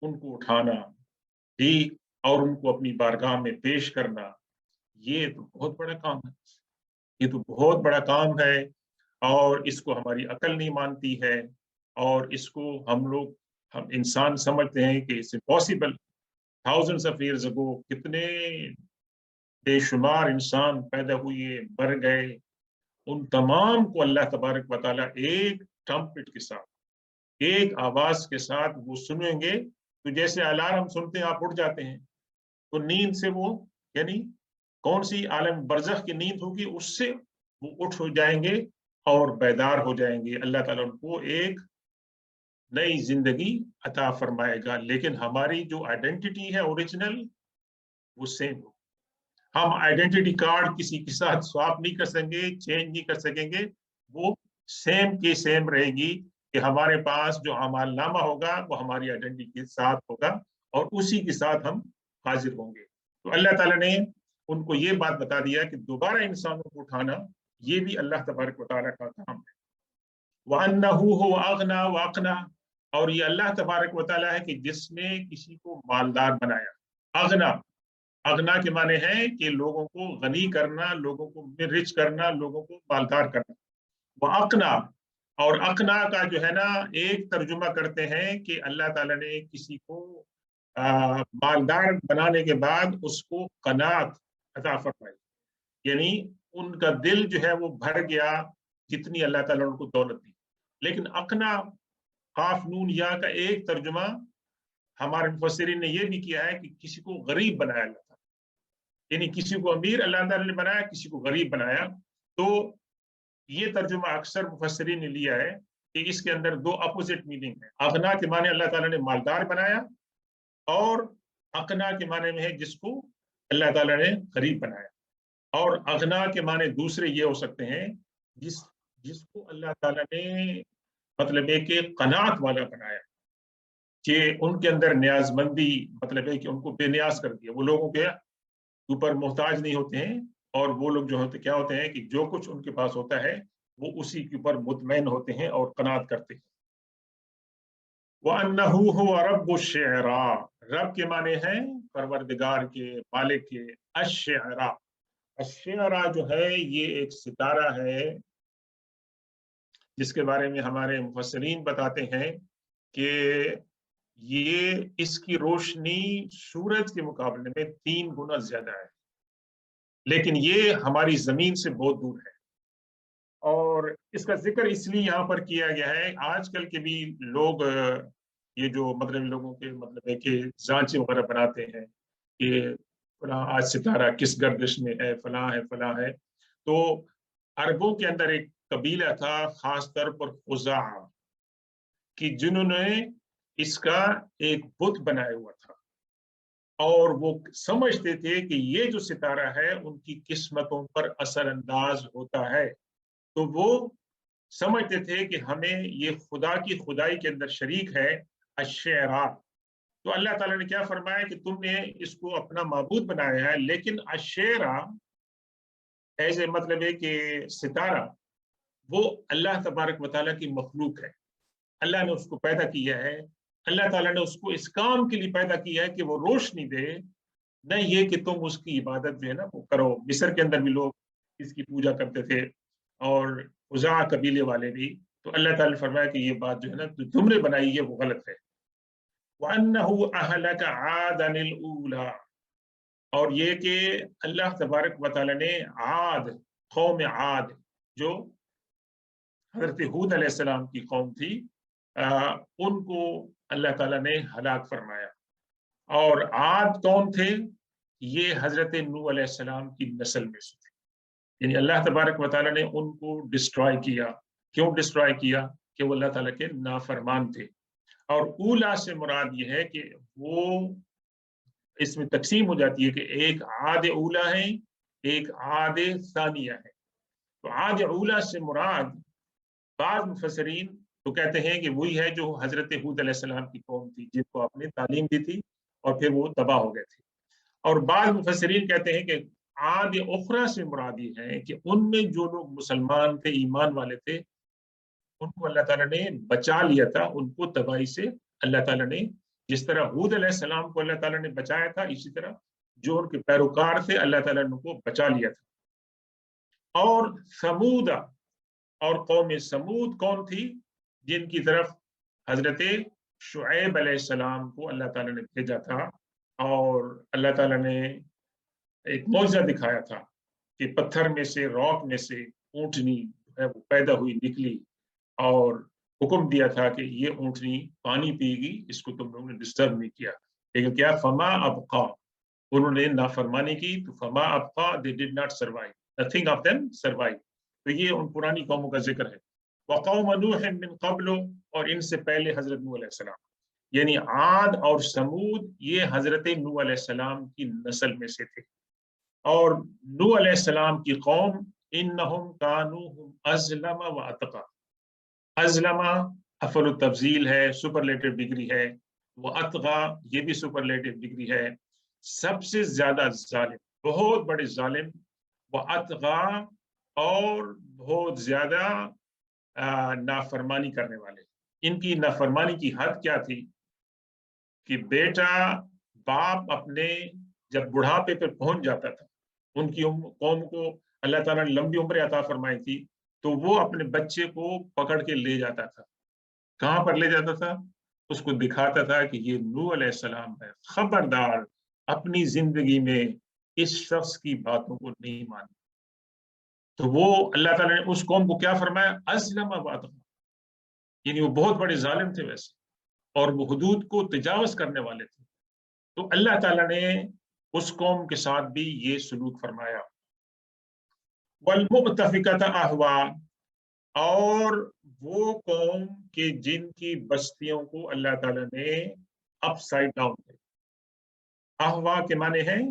ان کو اٹھانا، ٹھیک، اور ان کو اپنی بارگاہ میں پیش کرنا۔ یہ تو بہت بڑا کام ہے، یہ تو بہت بڑا کام ہے، اور اس کو ہماری عقل نہیں مانتی ہے، اور اس کو ہم انسان سمجھتے ہیں کہ اس possible. thousands of years ago کتنے بے شمار انسان پیدا ہوئے، مر گئے، ان تمام کو اللہ تبارک و تعالیٰ ایک ٹرمپٹ کے ساتھ، ایک آواز کے ساتھ وہ سنیں گے، تو جیسے الارم سنتے ہیں آپ اٹھ جاتے ہیں، تو نیند سے وہ، یعنی کون سی عالم برزخ کی نیند ہوگی، اس سے وہ اٹھ ہو جائیں گے اور بیدار ہو جائیں گے، اللہ تعالیٰ ان کو ایک نئی زندگی عطا فرمائے گا۔ لیکن ہماری جو آئیڈینٹی ہے اوریجنل وہ سیم ہو، ہم آئیڈینٹی کارڈ کسی کے ساتھ سواپ نہیں کر سکیں گے، چینج نہیں کر سکیں گے، وہ سیم کی سیم رہے گی کہ ہمارے پاس جو اعمال نامہ ہوگا وہ ہماری آئیڈینٹی کے ساتھ ہوگا اور اسی کے ساتھ ہم حاضر ہوں گے۔ تو اللہ تعالیٰ نے ان کو یہ بات بتا دیا کہ دوبارہ انسانوں کو اٹھانا یہ بھی اللہ تبارک و تعالیٰ کا کام ہے۔ وَأَنَّهُ هُوَ أَغْنَى وَأَقْنَى، اور یہ اللہ تبارک و تعالیٰ ہے کہ جس نے کسی کو مالدار بنایا۔ اغنا، اغنا کے معنی ہے کہ لوگوں کو غنی کرنا، لوگوں کو رچ کرنا، لوگوں کو مالدار کرنا۔ وہ اقنا، اور اقنا کا جو ہے نا ایک ترجمہ کرتے ہیں کہ اللہ تعالیٰ نے کسی کو مالدار بنانے کے بعد اس کو قناعت عطا فرمائی، یعنی ان کا دل جو ہے وہ بھر گیا جتنی اللہ تعالیٰ نے ان کو دولت دی۔ لیکن اقنا قاف نون یا کا ایک ترجمہ ہمارے مفسرین نے یہ بھی کیا ہے کہ کسی کو غریب بنایا اللہ تعالیٰ، یعنی کسی کو امیر اللہ تعالیٰ نے بنایا، کسی کو غریب بنایا۔ تو یہ ترجمہ اکثر مفسرین نے لیا ہے کہ اس کے اندر دو اپوزٹ میننگ ہے۔ اغنا کے معنی اللہ تعالیٰ نے مالدار بنایا، اور اقنا کے معنی میں ہے جس کو اللہ تعالیٰ نے غریب بنایا۔ اور اغنا کے معنی دوسرے یہ ہو سکتے ہیں جس کو اللہ تعالیٰ نے مطلب ہے کہ قناعت والا بنایا، کہ ان کے اندر نیاز مندی، مطلب ہے کہ ان کو بے نیاز کر دیا، وہ لوگوں کے اوپر محتاج نہیں ہوتے ہیں، اور وہ لوگ جو ہوتے کیا ہوتے ہیں کہ جو کچھ ان کے پاس ہوتا ہے وہ اسی کے اوپر مطمئن ہوتے ہیں اور قناعت کرتے ہیں۔ وَأَنَّهُ هُوَ رَبُّ الشِّعْرَىٰ، رب کے معنی ہیں پروردگار کے، مالک کے۔ الشِّعْرَىٰ، الشِّعْرَىٰ جو ہے یہ ایک ستارہ ہے جس کے بارے میں ہمارے مفسرین بتاتے ہیں کہ یہ اس کی روشنی سورج کے مقابلے میں 3 گنا زیادہ ہے، لیکن یہ ہماری زمین سے بہت دور ہے۔ اور اس کا ذکر اس لیے یہاں پر کیا گیا ہے، آج کل کے بھی لوگ یہ جو مطلب لوگوں کے مطلب ہے کہ زانچے وغیرہ بناتے ہیں کہ فلاں آج ستارہ کس گردش میں ہے، فلاں ہے فلاں ہے۔ تو عربوں کے اندر ایک قبیلہ تھا خاص طور پر خزاعہ، کہ جنہوں نے اس کا ایک بت بنایا ہوا تھا، اور وہ سمجھتے تھے کہ یہ جو ستارہ ہے ان کی قسمتوں پر اثر انداز ہوتا ہے، تو وہ سمجھتے تھے کہ ہمیں یہ خدا کی خدائی کے اندر شریک ہے الشعراء۔ تو اللہ تعالیٰ نے کیا فرمایا کہ تم نے اس کو اپنا معبود بنایا ہے، لیکن الشعراء ایسے مطلب ہے کہ ستارہ وہ اللہ تبارک و تعالیٰ کی مخلوق ہے، اللہ نے اس کو پیدا کیا ہے، اللہ تعالیٰ نے اس کو اس کام کے لیے پیدا کیا ہے کہ وہ روشنی دے، نہ یہ کہ تم اس کی عبادت جو ہے نا وہ کرو۔ مصر کے اندر بھی لوگ इसकी पूजा करते थे, और खुज़ा कबीले वाले भी। तो अल्लाह ताला ने फरमाया कि ये बात जो है ना जो तुमने बनाई है वो गलत है। वअन्नहु अहलक आदनिल ऊला, और ये कि अल्लाह तबारक व तआला ने आद, कौम आद, जो हज़रत हूद अलैहिस्सलाम की कौम थी, उनको अल्लाह ताला ने हलाक फरमाया। और आद कौन थे? ये हज़रत नूह अलैहिस्सलाम की नस्ल में से थे। यानी अल्लाह तबारक व तआला ने उनको डिस्ट्रॉय किया। क्यों डिस्ट्रॉय किया? कि वो अल्लाह ताला के नाफरमान थे। और ऊला से मुराद ये है कि वो इसमें तकसीम हो जाती है कि एक आद ऊला है, एक आद सानिया है। तो आद ऊला से मुराद बाज़ मुफस्सिरीन तो कहते हैं कि वही है जो हज़रत हूद अलैहिस्सलाम की कौम थी, जिनको आपने तालीम दी थी और फिर वो तबाह हो गए थे। और बाज़ मुफस्सिरीन कहते हैं कि आद उखरा से मुराद ये है कि उनमें जो लोग मुसलमान थे, ईमान वाले थे, उनको अल्लाह ताला ने बचा लिया था, उनको तबाही से अल्लाह ताला ने, जिस तरह हूद अलैहिस्सलाम को अल्लाह ताला ने बचाया था, इसी तरह जो उनके पैरोकार थे अल्लाह ताला ने उनको बचा लिया था। और समूदा, और कौम समूद कौन थी? जिनकी तरफ हजरत शुएब अलैहिस्सलाम को अल्लाह ताला ने भेजा था, और अल्लाह ताला ने एक मौजज़ा दिखाया था कि पत्थर में से, रॉक में से ऊँटनी जो है वो पैदा हुई, निकली, और हुक्म दिया था कि ये ऊँटनी पानी पिएगी, इसको तुम लोगों ने डिस्टर्ब नहीं किया। लेकिन क्या फमा अबका, उन्होंने नाफरमानी की, तो फमा अबका, they did not survive, nothing of them survive. तो ये उन पुरानी कौमों का जिक्र है। वक़ौम नूह मिन क़ब्ल, और इनसे पहले हजरत नूह अलैहिस्सलाम, यानी आद और समूद ये हजरत नूह अलैहिस्सलाम की नस्ल में से थे। और नूह अलैहिस्सलाम की कौम, इन्नहुम कानू हुम अज़लम व अतक़ा। अज़लमा अफ़ल तफ़ज़ील है, सुपरलेटिव डिग्री है। वो अतग़ा, ये भी सुपरलेटिव डिग्री है। सबसे ज्यादा जालिम, बहुत बड़े जालिम, वो अतग़ा, और बहुत ज्यादा नाफरमानी करने वाले। इनकी नाफरमानी की हद क्या थी कि बेटा, बाप अपने जब बुढ़ापे पर पहुंच जाता था, उनकी कौम को अल्लाह ताला ने लंबी उम्र अता फरमाई थी, तो वो अपने बच्चे को पकड़ के ले जाता था। कहाँ पर ले जाता था? उसको दिखाता था कि ये नूह अलैहिस्सलाम है, खबरदार अपनी जिंदगी में इस शख्स की बातों को नहीं मानना। तो वो अल्लाह ताला ने उस कौम को क्या फरमाया? अस्लम व, यानी वो बहुत बड़े जालिम थे वैसे, और वो हुदूद को तजावज करने वाले थे। तो अल्लाह ताला ने उस कौम के साथ भी ये सलूक फरमाया। वल मुअतफिकत अहवा, और वो कौम के जिनकी बस्तियों को अल्लाह ताला ने अपसाइड डाउन किया। अहवा के माने हैं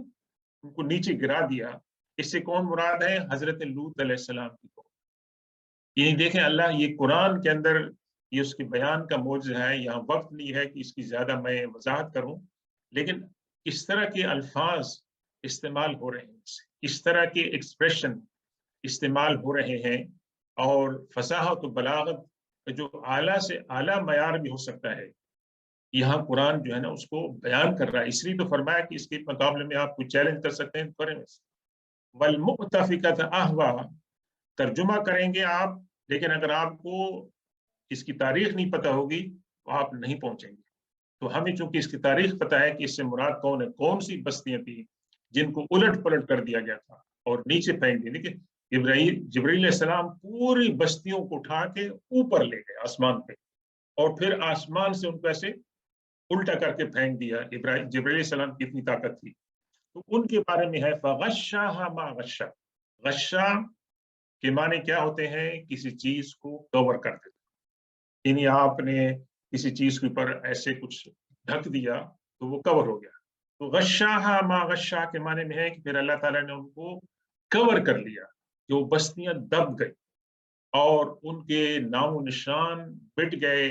उनको नीचे गिरा दिया। इससे कौन मुराद है? हजरत लूत अलैहिस्सलाम की कौम। ये देखें, अल्लाह ये कुरान के अंदर ये उसके बयान का मौजज़ा है। यहाँ वक्त नहीं है कि इसकी ज्यादा मैं वजाहत करूं, लेकिन इस तरह के अल्फाज इस्तेमाल हो रहे हैं, इस तरह के एक्सप्रेशन इस्तेमाल हो रहे हैं, और फसाहत और बलागत जो आला से आला मयार भी हो सकता है, यहाँ कुरान जो है ना उसको बयान कर रहा है। इसलिए तो फरमाया कि इसके मुकाबले में आप कुछ चैलेंज कर सकते हैं, करें। वल मुअतफिकत अहवा तर्जुमा करेंगे आप, लेकिन अगर आपको इसकी तारीख नहीं पता होगी तो आप नहीं पहुंचेंगे। तो हमें चूंकि इसकी तारीख पता है कि इससे मुराद कौन है, कौन सी बस्तियां थी जिनको उलट पलट कर दिया गया था और नीचे फेंक दिया। देखिए, जिब्रील अलैहिस्सलाम पूरी बस्तियों को उठा के ऊपर ले गए आसमान पे, और फिर आसमान से उनको ऐसे उल्टा करके फेंक दिया। जिब्रील अलैहिस्सलाम की इतनी ताकत थी। तो उनके बारे में है फगश्शाहा मा गश्शा। गश्शा के माने क्या होते हैं? किसी चीज को कवर कर देते। यानी आपने किसी चीज के ऊपर ऐसे कुछ ढक दिया तो वो कवर हो गया। तो गश्शाहा मा गश्शा के माने में है कि फिर अल्लाह ताला ने उनको कवर कर लिया, जो बस्तियां दब गई और उनके नामो निशान मिट गए,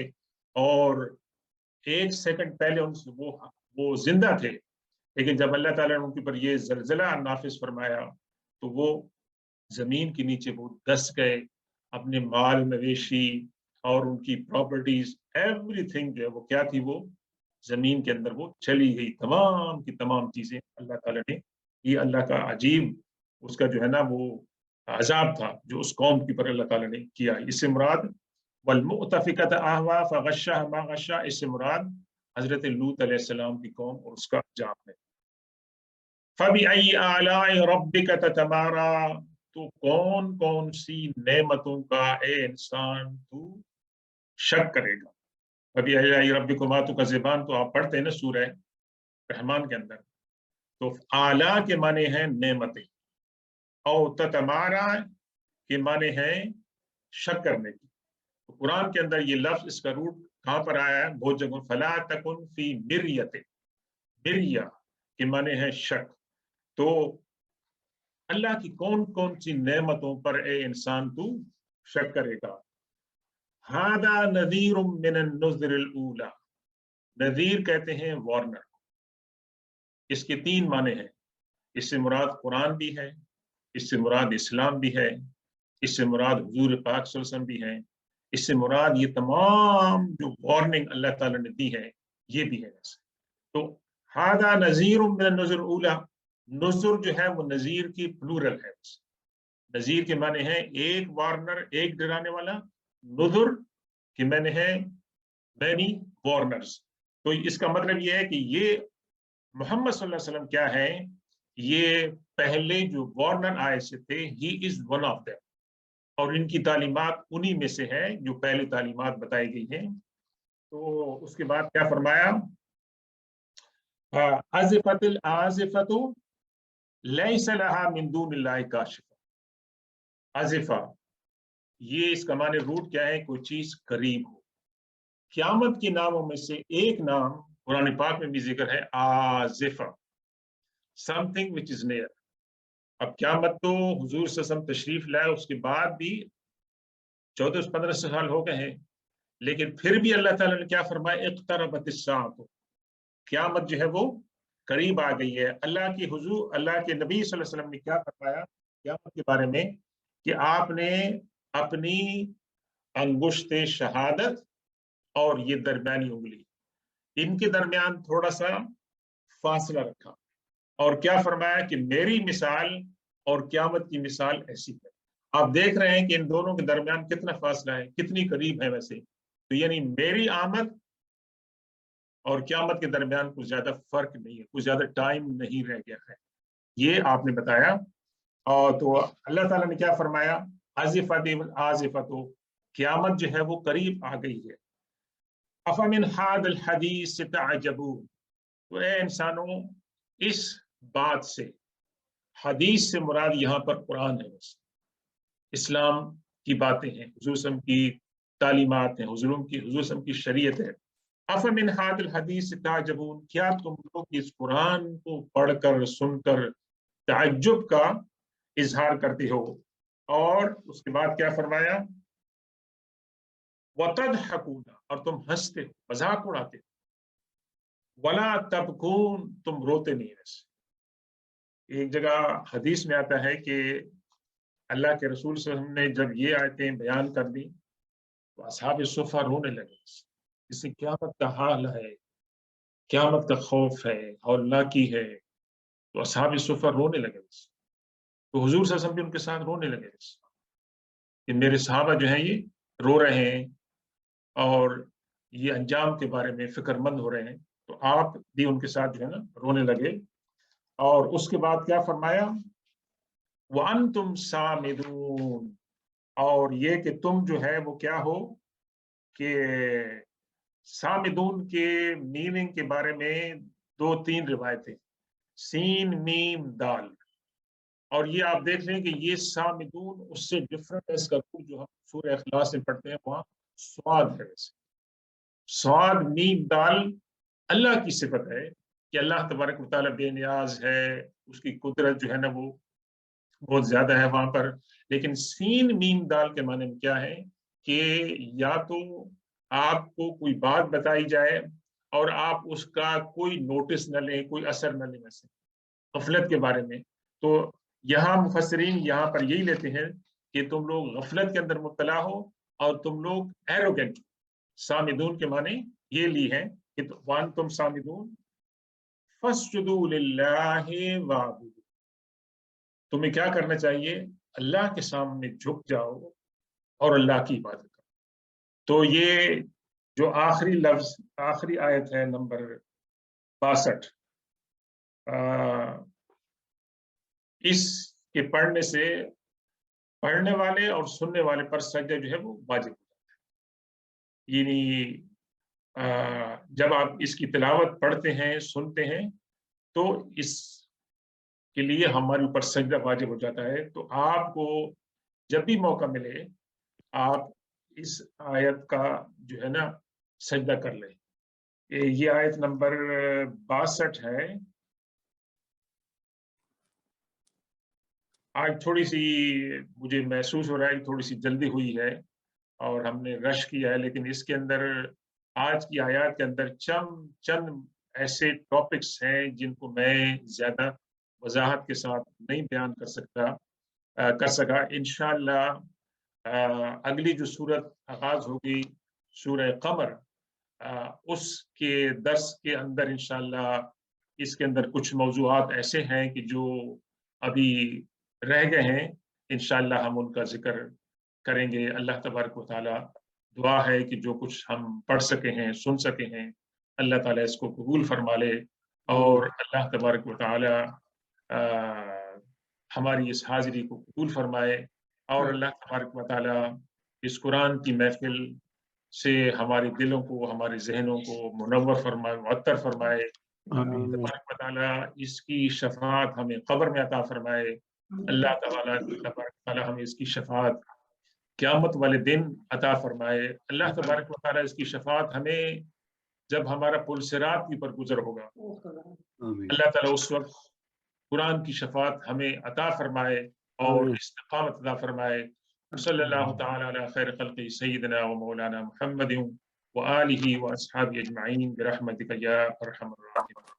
और एक सेकंड पहले उनसे वो जिंदा थे, लेकिन जब अल्लाह ताला ने उनके ऊपर ये जलजला नाफिज फरमाया तो वो जमीन के नीचे वो धस गए। अपने माल मवेशी और उनकी प्रॉपर्टीज, एवरीथिंग जो है वो क्या थी, वो जमीन के अंदर वो चली गई। तमाम की तमाम चीजें अल्लाह ताला ने, ये अल्लाह का अजीब उसका जो है ना वो अजाब था जो उस कौम के ऊपर अल्लाह ताला ने किया। इससे मुराद वल्मुअतफिकत अहवा फगश्शहा मा गश्शा, इससे मुराद हजरत लूत अलैहिस्सलाम की कौम और उसका अजाब है। फबिअय्यि आलाइ रब्बिका ततमारा, तो कौन कौन सी नेमतों का ए इंसान तू शक करेगा। फबिअय्यि रब्बिकुमा तुकज़्ज़िबान, तो आप पढ़ते हैं ना सूरह रहमान के अंदर, तो आला के माने हैं नेमतें, और ततमारा के माने हैं शक करने की। तो कुरान के अंदर ये लफ्ज, इसका रूट कहाँ पर आया है, बहुत जगह, फला तकुन फी मिर्यते, मिर्या के माने है शक। तो अल्लाह की कौन कौन सी नेमतों पर ए इंसान तू शक करेगा। हादा नज़ीर मिनन नुज़रिल ऊला, नज़ीर कहते हैं वार्नर, इसके तीन माने हैं। इससे मुराद कुरान भी है, इससे मुराद इस्लाम भी है, इससे मुराद हुजूर पाक सल्लल्लाहु अलैहि वसल्लम भी है, इससे मुराद ये तमाम जो वार्निंग अल्लाह ताला ने दी है ये भी है। तो हादा नज़ीर मिनन नुज़ुर ऊला, नुज़ुर जो है वो नज़ीर की प्लूरल है। नज़ीर के माने हैं एक वार्नर, एक डराने वाला, नुज़ुर के माने हैं मैनी वार्नर्स। तो इसका मतलब ये है कि ये मोहम्मद सल्लल्लाहु अलैहि वसल्लम क्या है, ये पहले जो वार्नर आए से थे, he is one of them, और इनकी तालीमात उन्हीं में से है जो पहली तालीमात बताई गई हैं। तो उसके बाद क्या फरमाया, आज़िफ़तिल आज़िफ़तु लैसा लहा मिन दूनिल्लाहि काशिफ़ा। आज़िफ़ा, ये इसका माने रूट क्या है, कोई चीज करीब हो। क़यामत के नामों में से एक नाम कुरान पाक में भी जिक्र है, आज़िफ़ा, समथिंग विच इज नियर। अब क़यामत तो हुजूर सल्लल्लाहु अलैहि वसल्लम तशरीफ लाए, उसके बाद भी 14-15 साल हो गए हैं, लेकिन फिर भी अल्लाह ताला ने क्या फरमाया, इक़्तरबतिस्साअतु, क़यामत जो है वो करीब आ गई है। अल्लाह के नबी सल्लल्लाहु अलैहि वसल्लम ने क्या फरमाया क़यामत के बारे में, कि आपने अपनी अंगुश्ते शहादत और ये दरमियानी उंगली, इनके दरमियान थोड़ा सा फासला रखा, और क्या फरमाया कि मेरी मिसाल और क़यामत की मिसाल ऐसी है। आप देख रहे हैं कि इन दोनों के दरमियान कितना फासला है, कितनी करीब है वैसे। तो यानी मेरी आमद और क़यामत के दरमियान कुछ ज्यादा फर्क नहीं है, कुछ ज्यादा टाइम नहीं रह गया है, ये आपने बताया। और तो अल्लाह ताला ने क्या फरमाया, आज़िफ़तु, क़यामत जो है वो करीब आ गई है। अफ़मिन हादिल हदीस तअज्जबून, तो ए इंसानों इस बात से, हदीस से मुराद यहाँ पर कुरान है, बस इस्लाम की बातें हैं, हुजूर सल्लल्लाहु अलैहि वसल्लम की तालीमात हैं, हुजूर सल्लल्लाहु अलैहि वसल्लम की शरीयत है। अफ़मिन हादिल हदीस तअज्जबून, क्या तुम लोग इस कुरान को पढ़कर सुनकर तअज्जुब का इजहार करते हो। और उसके बाद क्या फरमाया, वतदहकूना, और तुम हंसते हो, मजाक उड़ाते हो, वला तबकून, तुम रोते नहीं वैसे। एक जगह हदीस में आता है कि अल्लाह के रसूल सल्लल्लाहु अलैहि वसल्लम ने जब ये आयतें बयान कर दी तो असहाब सुफ़ा रोने लगे, इससे क़यामत का हाल है, क़यामत का खौफ है, हौलनाकी है। तो असहाब सुफ़ा रोने लगे, तो हुजूर सल्लल्लाहु अलैहि वसल्लम भी उनके साथ रोने लगे कि मेरे सहाबा जो हैं ये रो रहे हैं और ये अंजाम के बारे में फिक्रमंद हो रहे हैं, तो आप भी उनके साथ जो है ना रोने लगे। और उसके बाद क्या फरमाया, वअन्तुम सामिदून, और ये कि तुम जो है वो क्या हो, कि सामिदून के मीनिंग के बारे में 2-3 रिवायतें, सीन मीम दाल, और ये आप देख लें कि ये सामिदून उससे डिफरेंट है, इसका जो हम सूरह इखलास में पढ़ते हैं वहां स्वाद है। वैसे स्वाद मीम दाल अल्लाह की सिफत है कि अल्लाह तबारक व तआला बेनियाज है, उसकी कुदरत जो है ना वो बहुत ज्यादा है वहां पर। लेकिन सीन मीम दाल के माने में क्या है कि या तो आपको कोई बात बताई जाए और आप उसका कोई नोटिस न लें, कोई असर न लें, वैसे गफलत के बारे में। तो यहाँ मुफस्सिरीन यहाँ पर यही लेते हैं कि तुम लोग गफलत के अंदर मुब्तला हो और तुम लोग एरोगेंट। सामिदून के माने ये ली है कि वान तुम सामिदून फस्जुदू लिल्लाहि वाबुदू, तुम्हें क्या करना चाहिए, अल्लाह के सामने झुक जाओ और अल्लाह की इबादत करो। तो ये जो आखिरी लफ्ज, आखिरी आयत है नंबर 62, इसके पढ़ने से पढ़ने वाले और सुनने वाले पर सजदा जो है वो वाजिब हो जाता है। यानी जब आप इसकी तिलावत पढ़ते हैं, सुनते हैं, तो इसके लिए हमारे ऊपर सजदा वाजिब हो जाता है। तो आपको जब भी मौका मिले, आप इस आयत का जो है ना सजदा कर लें। ये आयत नंबर 62 है। आज थोड़ी सी मुझे महसूस हो रहा है कि थोड़ी सी जल्दी हुई है और हमने रश किया है, लेकिन इसके अंदर आज की आयत के अंदर चंद ऐसे टॉपिक्स हैं जिनको मैं ज्यादा वजाहत के साथ नहीं बयान कर सका। इंशाअल्लाह अगली जो सूरत आगाज होगी, सूरह कमर, उसके दर्स के अंदर इंशाअल्लाह इसके अंदर कुछ मौजूआत ऐसे हैं कि जो अभी रह गए हैं, इंशाअल्लाह हम उनका जिक्र करेंगे। अल्लाह तबारक व तआला, दुआ है कि जो कुछ हम पढ़ सके हैं, सुन सके हैं, अल्लाह ताला इसको कबूल फरमा ले और अल्लाह तबारक व तआला हमारी इस हाजिरी को कबूल फरमाए और अल्लाह तबारक व तआला इस कुरान की महफिल से हमारे दिलों को, हमारे जहनों को मुनव्वर फरमाए, मुअत्तर फरमाए। तबारक व तआला इसकी शफाअत हमें कब्र में अता फरमाए। अल्लाह तबारक व तआला हमें इसकी शफाअत क़यामत वाले दिन अता फरमाए। अल्लाह तबारक व तआला इसकी शफाअत हमें जब हमारा पुल सिरात के ऊपर गुजर होगा, अल्लाह ताला उस वक्त कुरान की शफाअत हमें अता फरमाए और इस्तिकामत अता फरमाए। सल्लल्लाहु तआला अला खैर खल्क़ि सय्यिदिना व मौलाना मुहम्मदिन व आलिहि व अस्हाबिहि अजमईन बिरहमतिका या अरहमर राहिमीन।